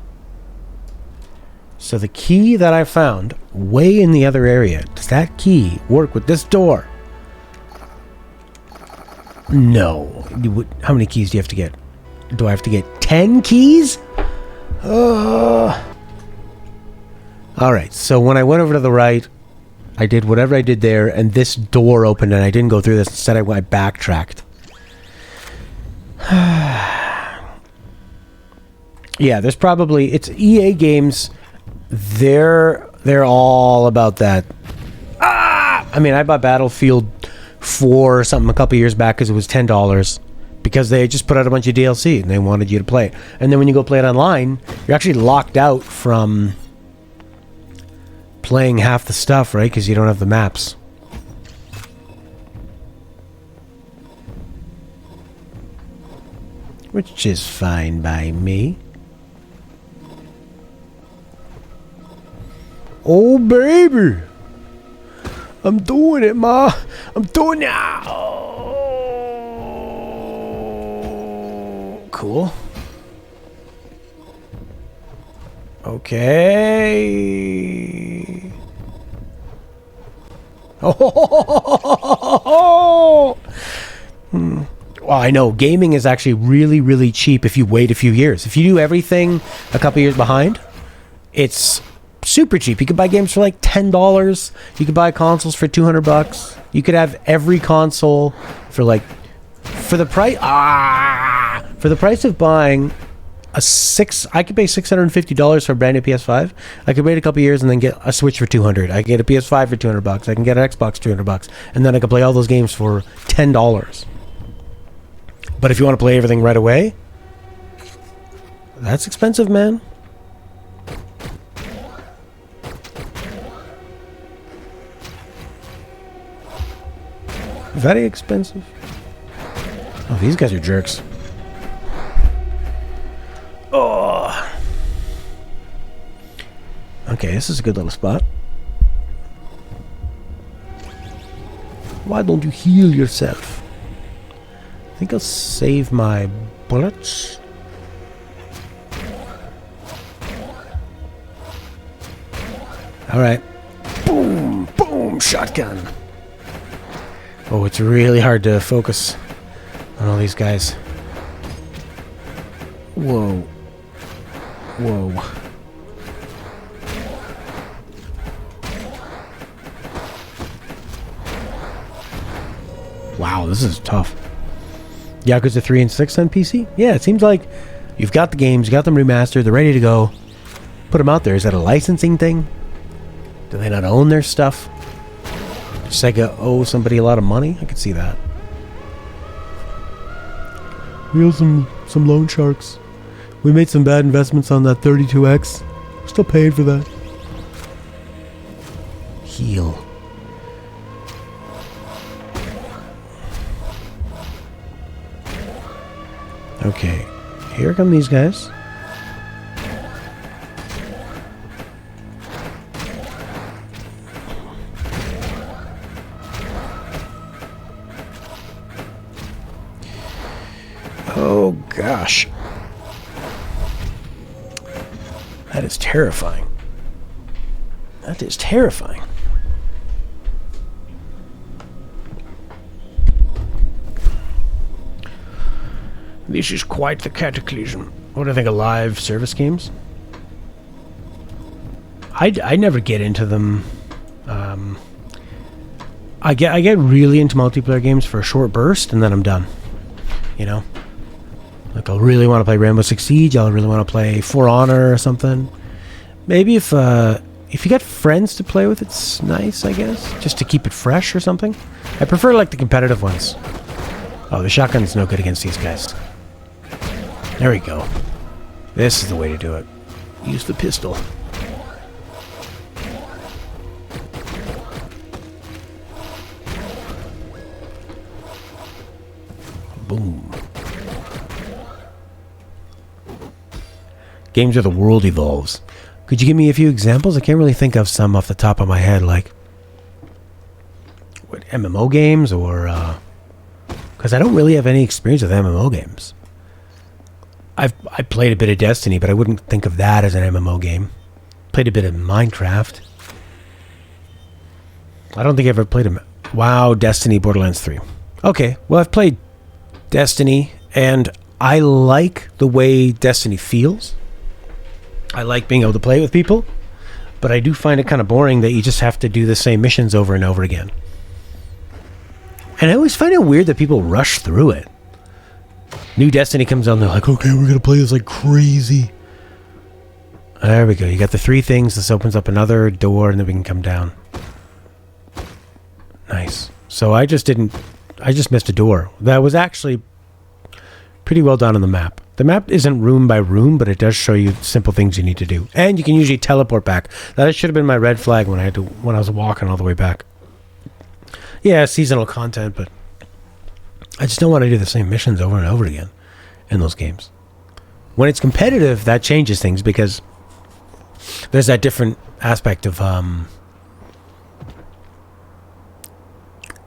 So the key that I found way in the other area, does that key work with this door? No. How many keys do you have to get? Do I have to get 10 keys? Alright, so when I went over to the right, I did whatever I did there, and this door opened, and I didn't go through this. Instead, I backtracked. Yeah, there's probably... It's EA games. They're all about that. I mean, I bought Battlefield 4 or something a couple years back because it was $10. Because they just put out a bunch of DLC, and they wanted you to play it. And then when you go play it online, you're actually locked out from... playing half the stuff, right? Because you don't have the maps. Which is fine by me. Oh, baby! I'm doing it, Ma! I'm doing it! Oh, cool. Okay. Oh. Well, I know gaming is actually really, really cheap if you wait a few years. If you do everything a couple years behind, it's super cheap. You could buy games for like $10. You could buy consoles for $200. You could have every console for like for the price of buying I could pay $650 for a brand new PS5. I could wait a couple years and then get a Switch for $200. I could get a PS5 for $200. I can get an Xbox $200, and then I could play all those games for $10. But if you want to play everything right away, that's expensive, man. Very expensive. Oh, these guys are jerks. Okay, this is a good little spot. Why don't you heal yourself? I think I'll save my bullets. Alright. Boom! Boom! Shotgun! Oh, it's really hard to focus on all these guys. Whoa. Whoa. Wow, this is tough. Yakuza 3 and 6 on PC? Yeah, it seems like you've got the games, you got them remastered, they're ready to go. Put them out there. Is that a licensing thing? Do they not own their stuff? Does Sega owe somebody a lot of money? I could see that. We owe some loan sharks. We made some bad investments on that 32X. Still paying for that. Heal. Okay, here come these guys. Oh gosh. That is terrifying. That is terrifying. This is quite the cataclysm. What do I think of live service games? I never get into them. I get really into multiplayer games for a short burst, and then I'm done. You know? Like, I'll really want to play Rainbow Six Siege, I'll really want to play For Honor or something. Maybe if you got friends to play with, it's nice, I guess. Just to keep it fresh or something. I prefer, like, the competitive ones. Oh, the shotgun's no good against these guys. There we go. This is the way to do it. Use the pistol. Boom. Games where the world evolves. Could you give me a few examples? I can't really think of some off the top of my head, like what, MMO games, or because I don't really have any experience with MMO games. I played a bit of Destiny, but I wouldn't think of that as an MMO game. Played a bit of Minecraft. I don't think I ever played a... WoW, Destiny, Borderlands 3. Okay, well, I've played Destiny, and I like the way Destiny feels. I like being able to play with people, but I do find it kind of boring that you just have to do the same missions over and over again. And I always find it weird that people rush through it. New Destiny comes out and they're like, okay, we're going to play this like crazy. There we go. You got the 3 things. This opens up another door and then we can come down. Nice. So I just missed a door. That was actually pretty well done on the map. The map isn't room by room, but it does show you simple things you need to do. And you can usually teleport back. That should have been my red flag when I was walking all the way back. Yeah, seasonal content, but I just don't want to do the same missions over and over again in those games. When it's competitive, that changes things because there's that different aspect of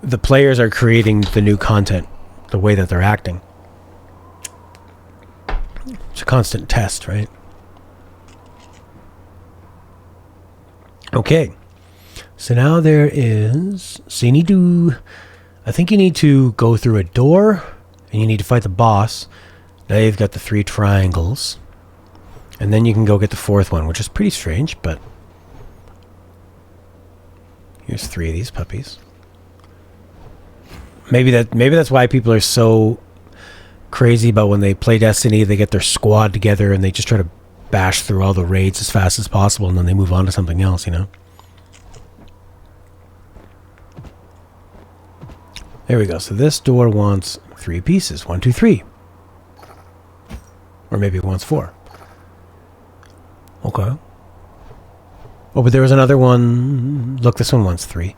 the players are creating the new content, the way that they're acting. It's a constant test, right? Okay. So now there is... So you need to... I think you need to go through a door, and you need to fight the boss. Now you've got the 3 triangles. And then you can go get the 4th one, which is pretty strange, but... Here's 3 of these puppies. Maybe that's why people are so crazy about when they play Destiny, they get their squad together and they just try to bash through all the raids as fast as possible, and then they move on to something else, you know? There we go. So this door wants 3 pieces. 1, 2, 3. Or maybe it wants 4. Okay. Oh, but there was another one. Look, this one wants 3.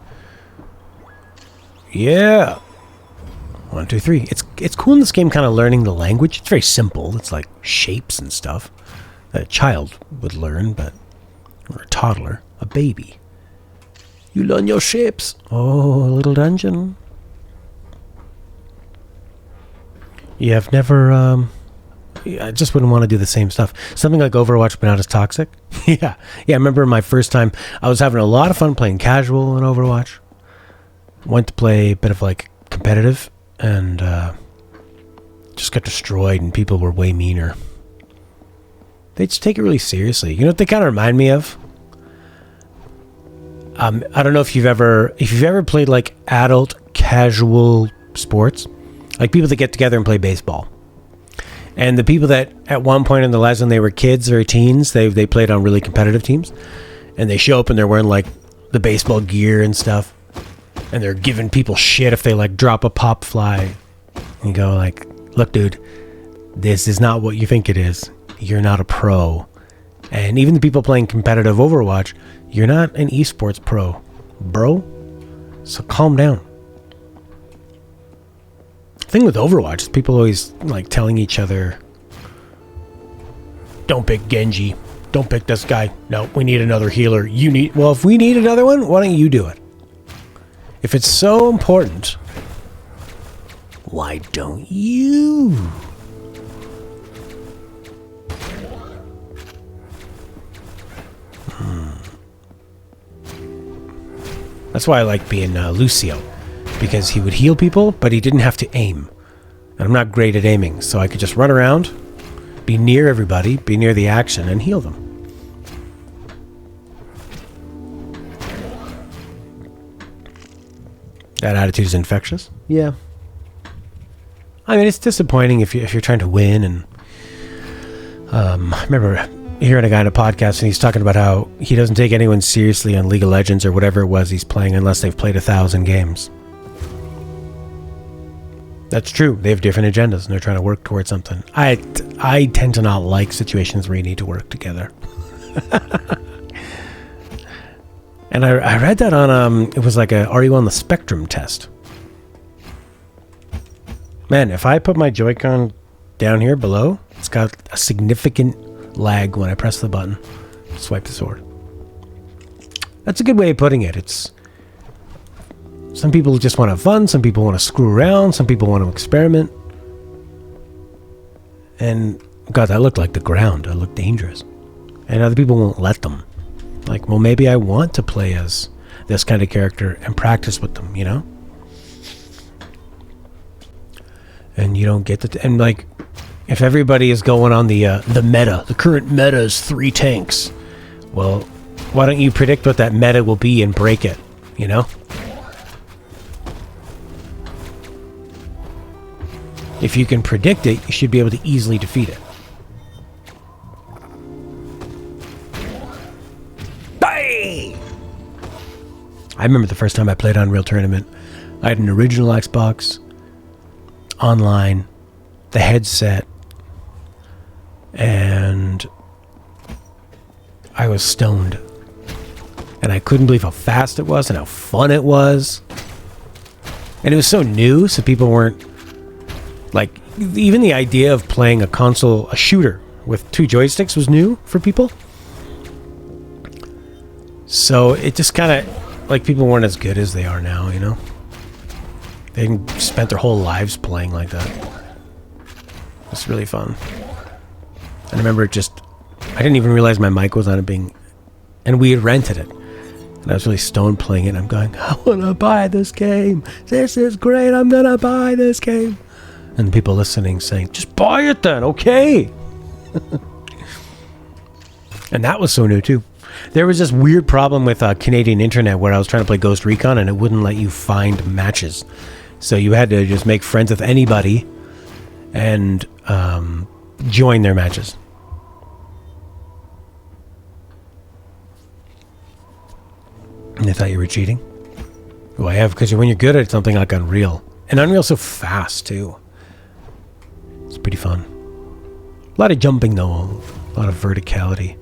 Yeah. 1, 2, 3. It's cool in this game kind of learning the language. It's very simple. It's like shapes and stuff that a child would learn, but Or a toddler. A baby. You learn your shapes. Oh, a little dungeon. Yeah, I've never, I just wouldn't want to do the same stuff. Something like Overwatch, but not as toxic. Yeah. I remember my first time, I was having a lot of fun playing casual in Overwatch. Went to play a bit of like competitive, and just got destroyed, and people were way meaner. They just take it really seriously. You know what they kind of remind me of? I don't know if you've ever played like adult casual sports, like people that get together and play baseball. And the people that at one point in their lives when they were kids or teens, they played on really competitive teams, and they show up and they're wearing like the baseball gear and stuff, and they're giving people shit if they like drop a pop fly. And you go like, look, dude, this is not what you think it is. You're not a pro. And even the people playing competitive Overwatch, you're not an esports pro, bro. So calm down. The thing with Overwatch is people always like telling each other, don't pick Genji. Don't pick this guy. No, we need another healer. Well, if we need another one, why don't you do it? If it's so important, why don't you? That's why I like being Lucio, because he would heal people, but he didn't have to aim. And I'm not great at aiming, so I could just run around, be near everybody, be near the action, and heal them. That attitude is infectious. Yeah. I mean, it's disappointing if you're trying to win, and I remember hearing a guy in a podcast, and he's talking about how he doesn't take anyone seriously on League of Legends or whatever it was he's playing unless they've played 1,000 games. That's true. They have different agendas, and they're trying to work towards something. I tend to not like situations where you need to work together. And I read that on, it was like a Are You on the Spectrum test. Man, if I put my Joy-Con down here below, it's got a significant lag when I press the button. Swipe the sword. That's a good way of putting it. It's some people just want to have fun, some people want to screw around, some people want to experiment. And God, that looked like the ground. It looked dangerous. And other people won't let them. Like, well, maybe I want to play as this kind of character and practice with them, you know? And you don't get the... and, like, if everybody is going on the meta, the current meta is 3 tanks, well, why don't you predict what that meta will be and break it, you know? If you can predict it, you should be able to easily defeat it. I remember the first time I played Unreal Tournament. I had an original Xbox, online, the headset, and I was stoned. And I couldn't believe how fast it was and how fun it was. And it was so new, so people weren't... like, even the idea of playing a shooter with 2 joysticks was new for people. So it just kind of... like, people weren't as good as they are now, you know? They spent their whole lives playing like that. It's really fun. And I remember I didn't even realize my mic was on it being... and we had rented it. And I was really stoned playing it, and I'm going, I want to buy this game. This is great. I'm going to buy this game. And the people listening saying, just buy it then, okay? And that was so new, too. There was this weird problem with Canadian internet where I was trying to play Ghost Recon and it wouldn't let you find matches. So you had to just make friends with anybody and join their matches. And they thought you were cheating? Oh, I have, because when you're good at something like Unreal. And Unreal's so fast, too. It's pretty fun. A lot of jumping, though. A lot of verticality.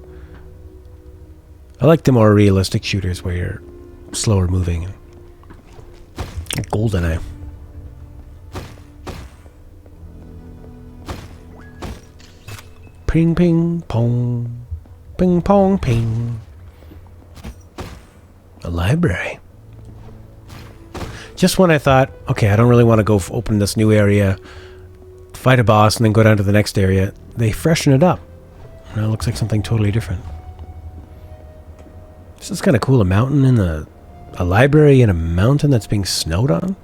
I like the more realistic shooters where you're slower moving. GoldenEye. Ping, ping, pong. Ping, pong, ping. A library. Just when I thought, okay, I don't really want to go open this new area, fight a boss, and then go down to the next area, they freshen it up. Now it looks like something totally different. This is kind of cool. A mountain in a library in a mountain that's being snowed on.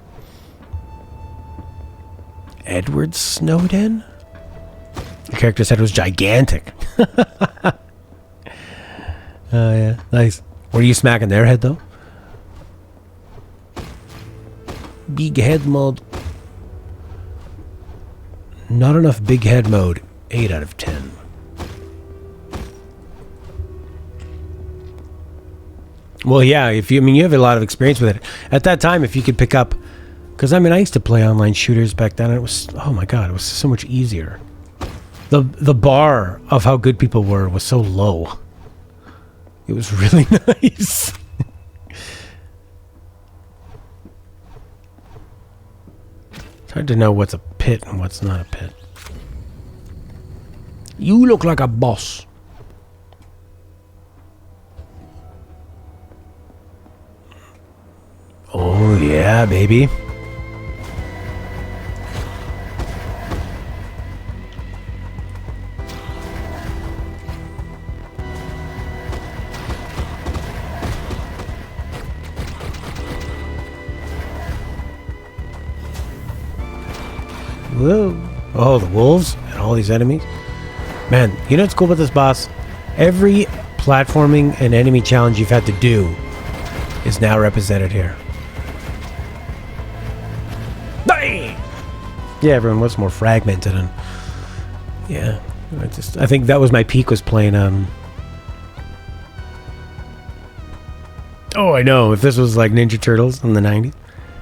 Edward Snowden? The character's head was gigantic. Oh, yeah. Nice. Were you smacking their head, though? Big head mode. Not enough big head mode. 8 out of 10. Well, yeah, you have a lot of experience with it. At that time, if you could pick up... Because, I used to play online shooters back then, and it was... Oh, my God, it was so much easier. The bar of how good people were was so low. It was really nice. It's hard to know what's a pit and what's not a pit. You look like a boss. Oh, yeah, baby. Whoa. Oh, the wolves and all these enemies. Man, you know what's cool about this boss? Every platforming and enemy challenge you've had to do is now represented here. Yeah, everyone was more fragmented, and yeah, I think that was my peak, was playing oh, I know, if this was like Ninja Turtles in the 90s,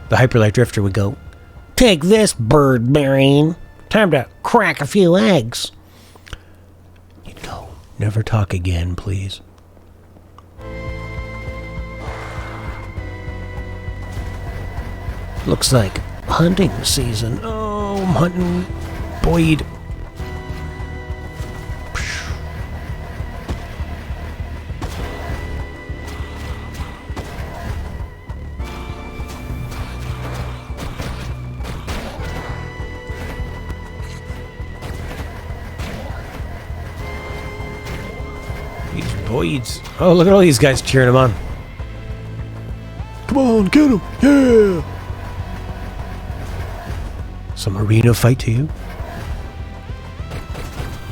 the Hyperlight Drifter would go, "Take this, bird brain. Time to crack a few eggs." You'd go, "Never talk again, please." Looks like hunting season. Oh, I'm hunting Boyd. These Boyds. Oh, look at all these guys cheering him on. Come on, get him. Yeah. Some arena fight to you.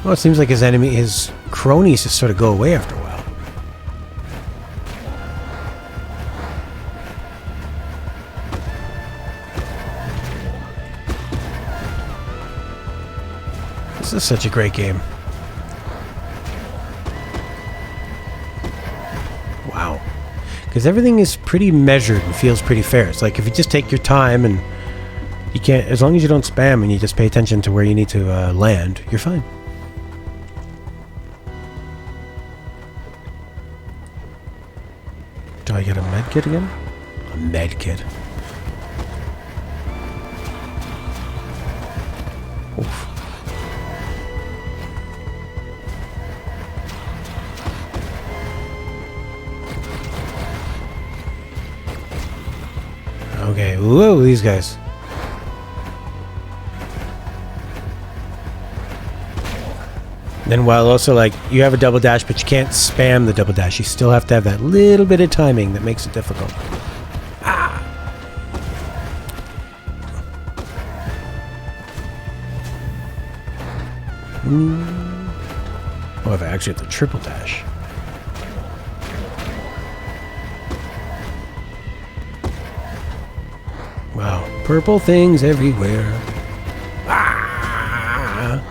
Well, it seems like his cronies just sort of go away after a while. This is such a great game. Wow. Because everything is pretty measured and feels pretty fair. It's like if you just take your time and you can't, as long as you don't spam and you just pay attention to where you need to land, you're fine. Do I get a med kit again? A med kit. Oof. Okay, whoa, these guys. Then while also, like, you have a double dash, but you can't spam the double dash. You still have to have that little bit of timing that makes it difficult. Ah! Oh, if I actually have the triple dash. Wow. Purple things everywhere. Ah!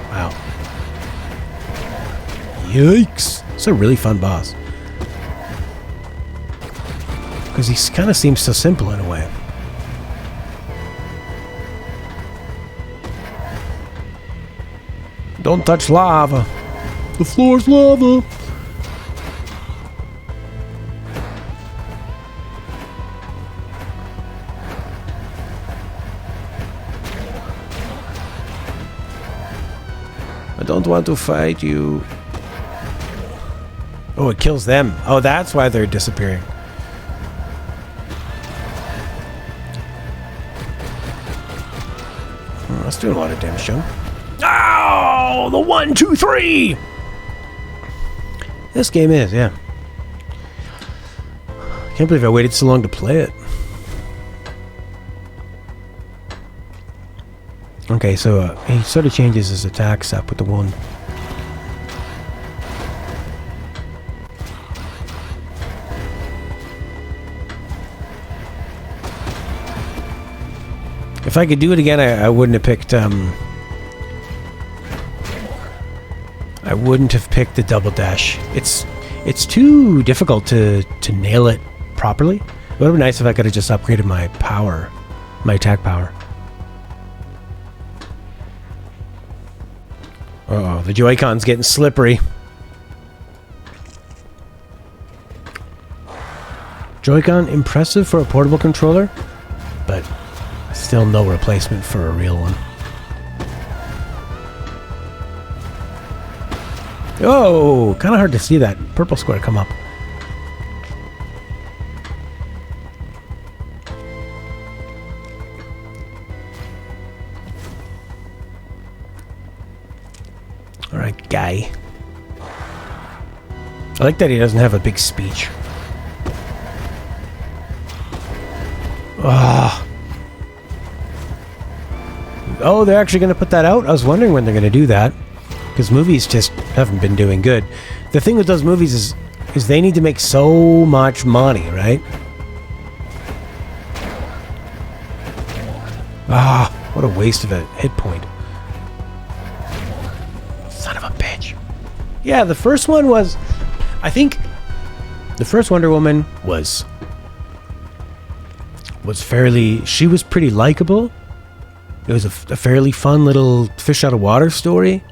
Wow. Yikes. It's a really fun boss. Because he kind of seems so simple in a way. Don't touch lava. The floor's lava. don't want to fight you. Oh, it kills them. Oh, that's why they're disappearing. Oh, that's doing a lot of damage, Joe. Oh, the 1, 2, 3! This game is, yeah. Can't believe I waited so long to play it. Okay, so he sort of changes his attacks up with the 1. If I could do it again, I wouldn't have picked, I wouldn't have picked the double dash. It's too difficult to nail it properly. It would have been nice if I could have just upgraded my power, my attack power. Uh-oh, the Joy-Con's getting slippery. Joy-Con, impressive for a portable controller, but still no replacement for a real one. Oh, kind of hard to see that purple square come up. Alright, guy. I like that he doesn't have a big speech. Ah. Oh, they're actually going to put that out? I was wondering when they're going to do that. Because movies just haven't been doing good. The thing with those movies is they need to make so much money, right? Ah, what a waste of a hit point. Son of a bitch. Yeah, the first one was... I think the first Wonder Woman was fairly... She was pretty likable. It was a fairly fun little fish out of water story.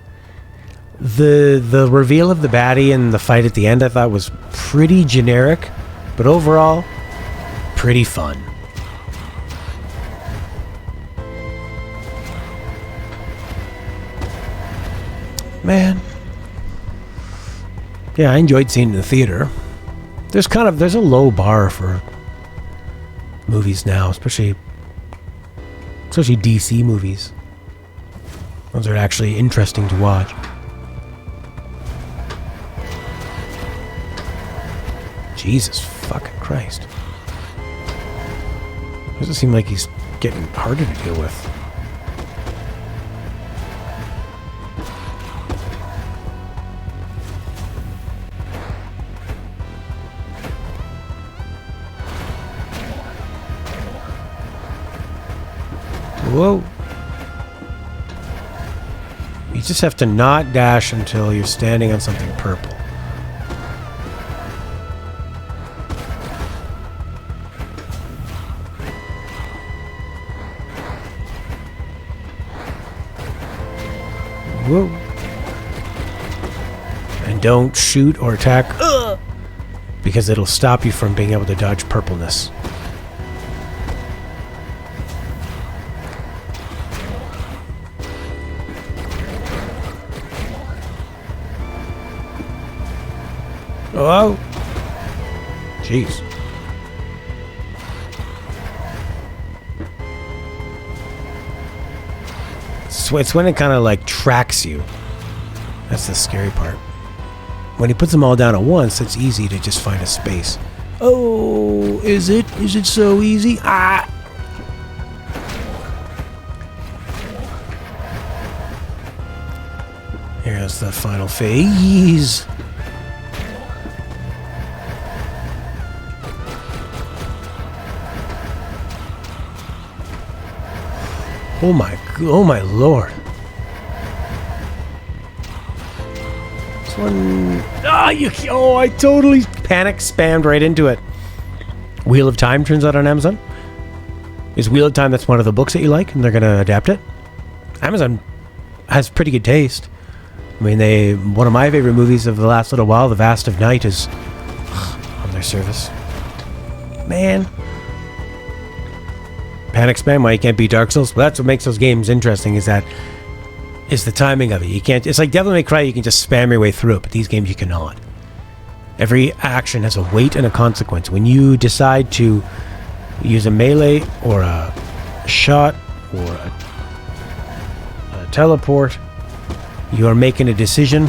The reveal of the baddie and the fight at the end I thought was pretty generic, but overall, pretty fun. Man. Yeah, I enjoyed seeing it in the theater. There's a low bar for movies now, especially DC movies. Those are actually interesting to watch. Jesus fucking Christ. Does it seem like he's getting harder to deal with? Whoa. You just have to not dash until you're standing on something purple. Whoa. And don't shoot or attack because it'll stop you from being able to dodge purpleness. Oh! Jeez. It's when it kind of like tracks you. That's the scary part. When he puts them all down at once, it's easy to just find a space. Oh, is it? Is it so easy? Ah! Here's the final phase. Oh my lord. This one... I totally panic spammed right into it. Wheel of Time turns out on Amazon. Is Wheel of Time, that's one of the books that you like, and they're going to adapt it. Amazon has pretty good taste. I mean, one of my favorite movies of the last little while, The Vast of Night, is on their service. Man. Panic spam, why you can't beat Dark Souls? Well, that's what makes those games interesting, is that is the timing of it. You can't. It's like Devil May Cry. You can just spam your way through it, but these games you cannot. Every action has a weight and a consequence. When you decide to use a melee or a shot or a teleport, you are making a decision.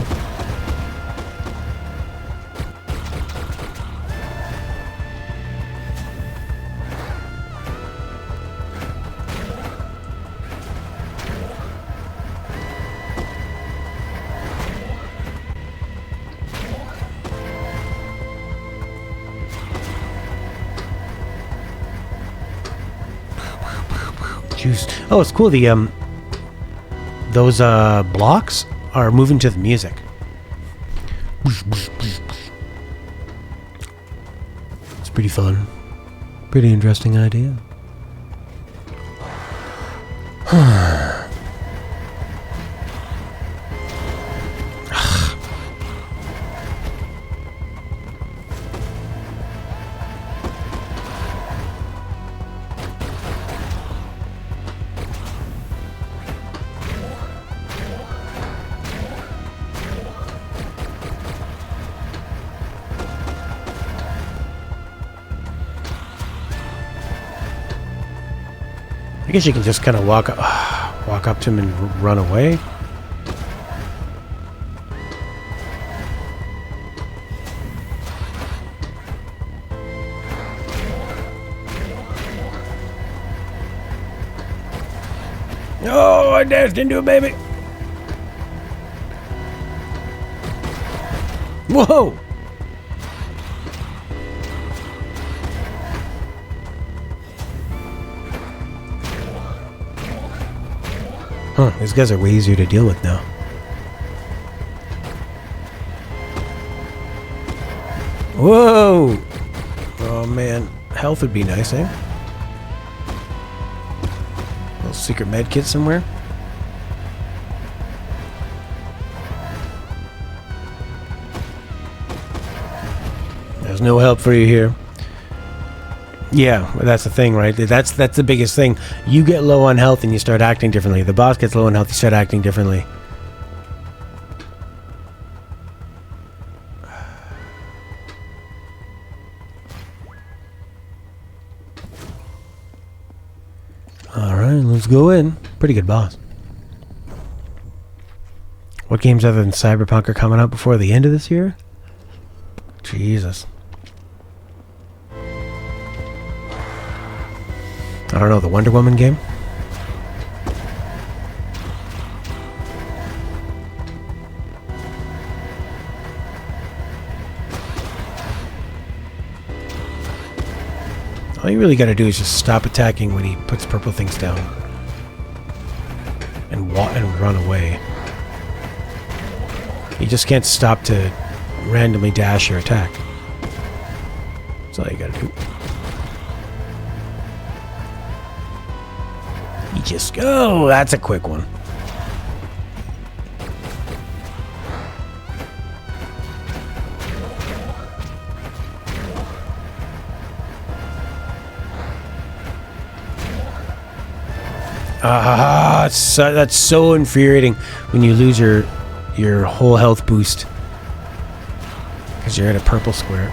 Oh, it's cool. The those blocks are moving to the music. It's pretty fun. Pretty interesting idea. I guess you can just kind of walk up to him and run away. Oh, I dashed into a baby. Whoa! Huh, these guys are way easier to deal with now. Whoa! Oh man, health would be nice, eh? Little secret med kit somewhere. There's no help for you here. Yeah, that's the thing, right? That's the biggest thing. You get low on health and you start acting differently. The boss gets low on health, you start acting differently. Alright, let's go in. Pretty good boss. What games other than Cyberpunk are coming out before the end of this year? Jesus. I don't know, the Wonder Woman game? All you really gotta do is just stop attacking when he puts purple things down. And run away. You just can't stop to randomly dash your attack. That's all you gotta do. Just go. That's a quick one. That's so infuriating when you lose your whole health boost because you're at a purple square.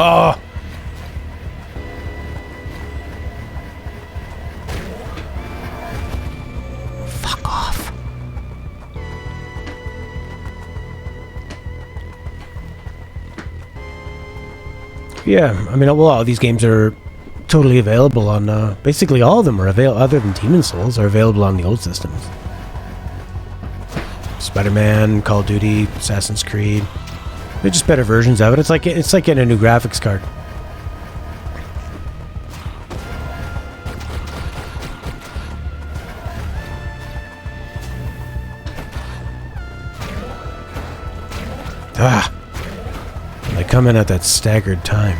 Oh! Fuck off. Yeah, I mean, well, all these games are totally available on, basically all of them are available, other than Demon's Souls, are available on the old systems. Spider-Man, Call of Duty, Assassin's Creed. They're just better versions of it. It's like getting a new graphics card. Ah! They come in at that staggered time.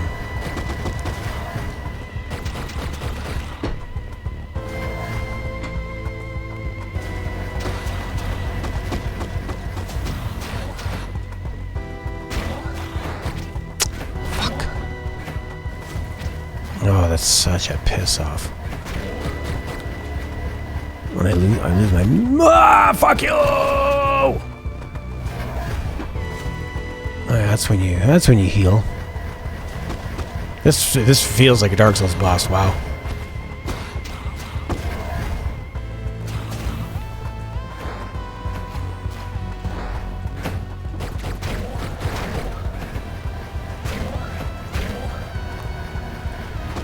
Oh, that's such a piss off. When I lose my... Ah, fuck you! Oh, that's when you heal. This feels like a Dark Souls boss. Wow.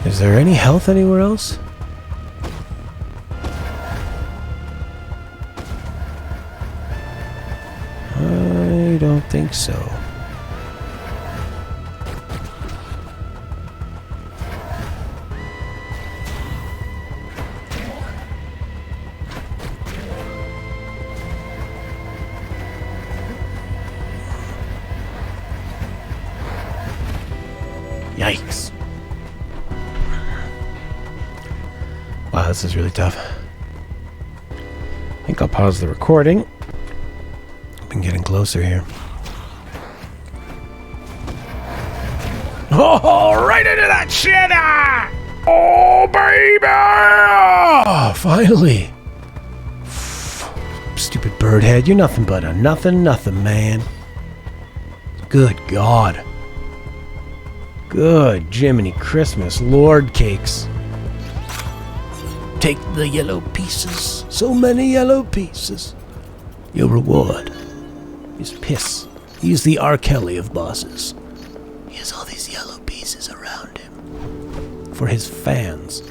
Is there any health anywhere else? I don't think so. Yikes. Wow, this is really tough. I think I'll pause the recording. I've been getting closer here. Oh, right into that shit! Oh, baby! Oh, finally! Stupid bird head, you're nothing but a nothing, man. Good God. Good Jiminy Christmas, Lord Cakes. Take the yellow pieces, so many yellow pieces. Your reward is piss. He's the R. Kelly of bosses. He has all these yellow pieces around him. For his fans.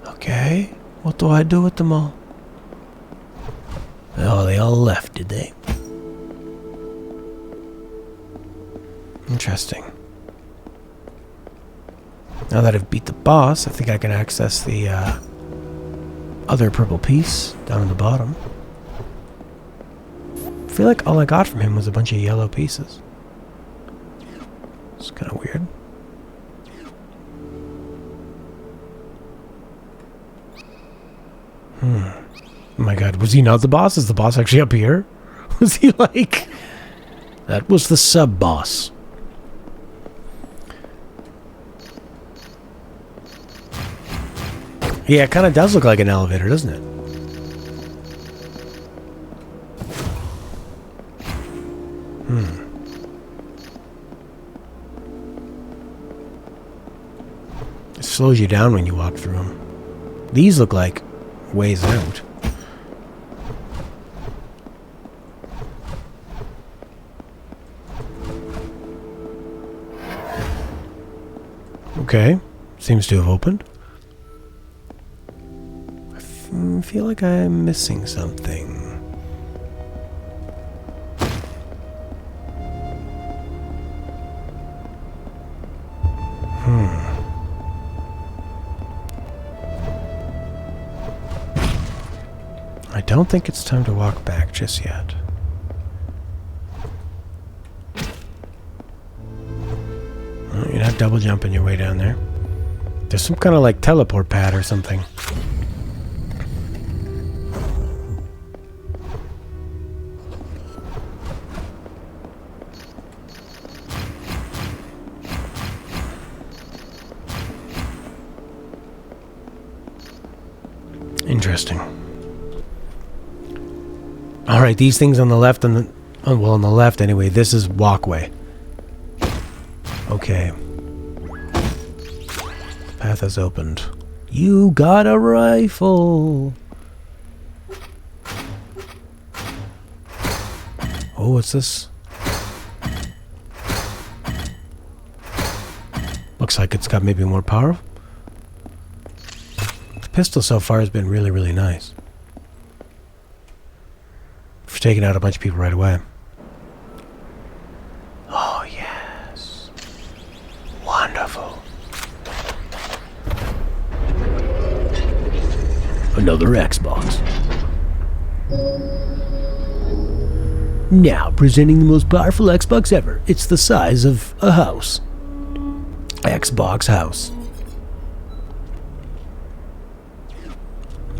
Okay, what do I do with them all? Oh, they all left, did they? Interesting. Now that I've beat the boss, I think I can access the other purple piece down in the bottom. I feel like all I got from him was a bunch of yellow pieces. It's kind of weird. Oh my God, was he not the boss? Is the boss actually up here? Was he like... That was the sub-boss. Yeah, it kind of does look like an elevator, doesn't it? It slows you down when you walk through them. These look like ways out. Okay, seems to have opened. I feel like I'm missing something. I don't think it's time to walk back just yet. You're not double jumping your way down there. There's some kind of like teleport pad or something. Interesting. Alright, these things on the left and the... Oh, well, on the left anyway. This is walkway. Okay. The path has opened. You got a rifle! Oh, what's this? Looks like it's got maybe more power. The pistol so far has been really, really nice. For taking out a bunch of people right away. Oh, yes. Wonderful. Another Xbox. Now, presenting the most powerful Xbox ever. It's the size of a house. Xbox House.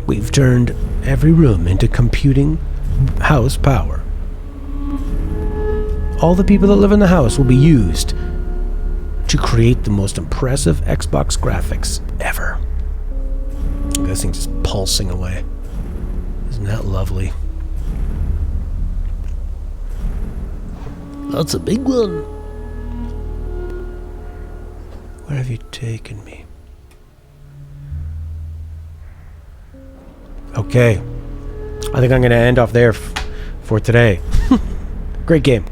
We've turned every room into computing house power. All the people that live in the house will be used to to create the most impressive Xbox graphics ever. This thing's just pulsing away. Isn't that lovely? That's a big one. Where have you taken me? Okay. I think I'm going to end off there for today. Great game.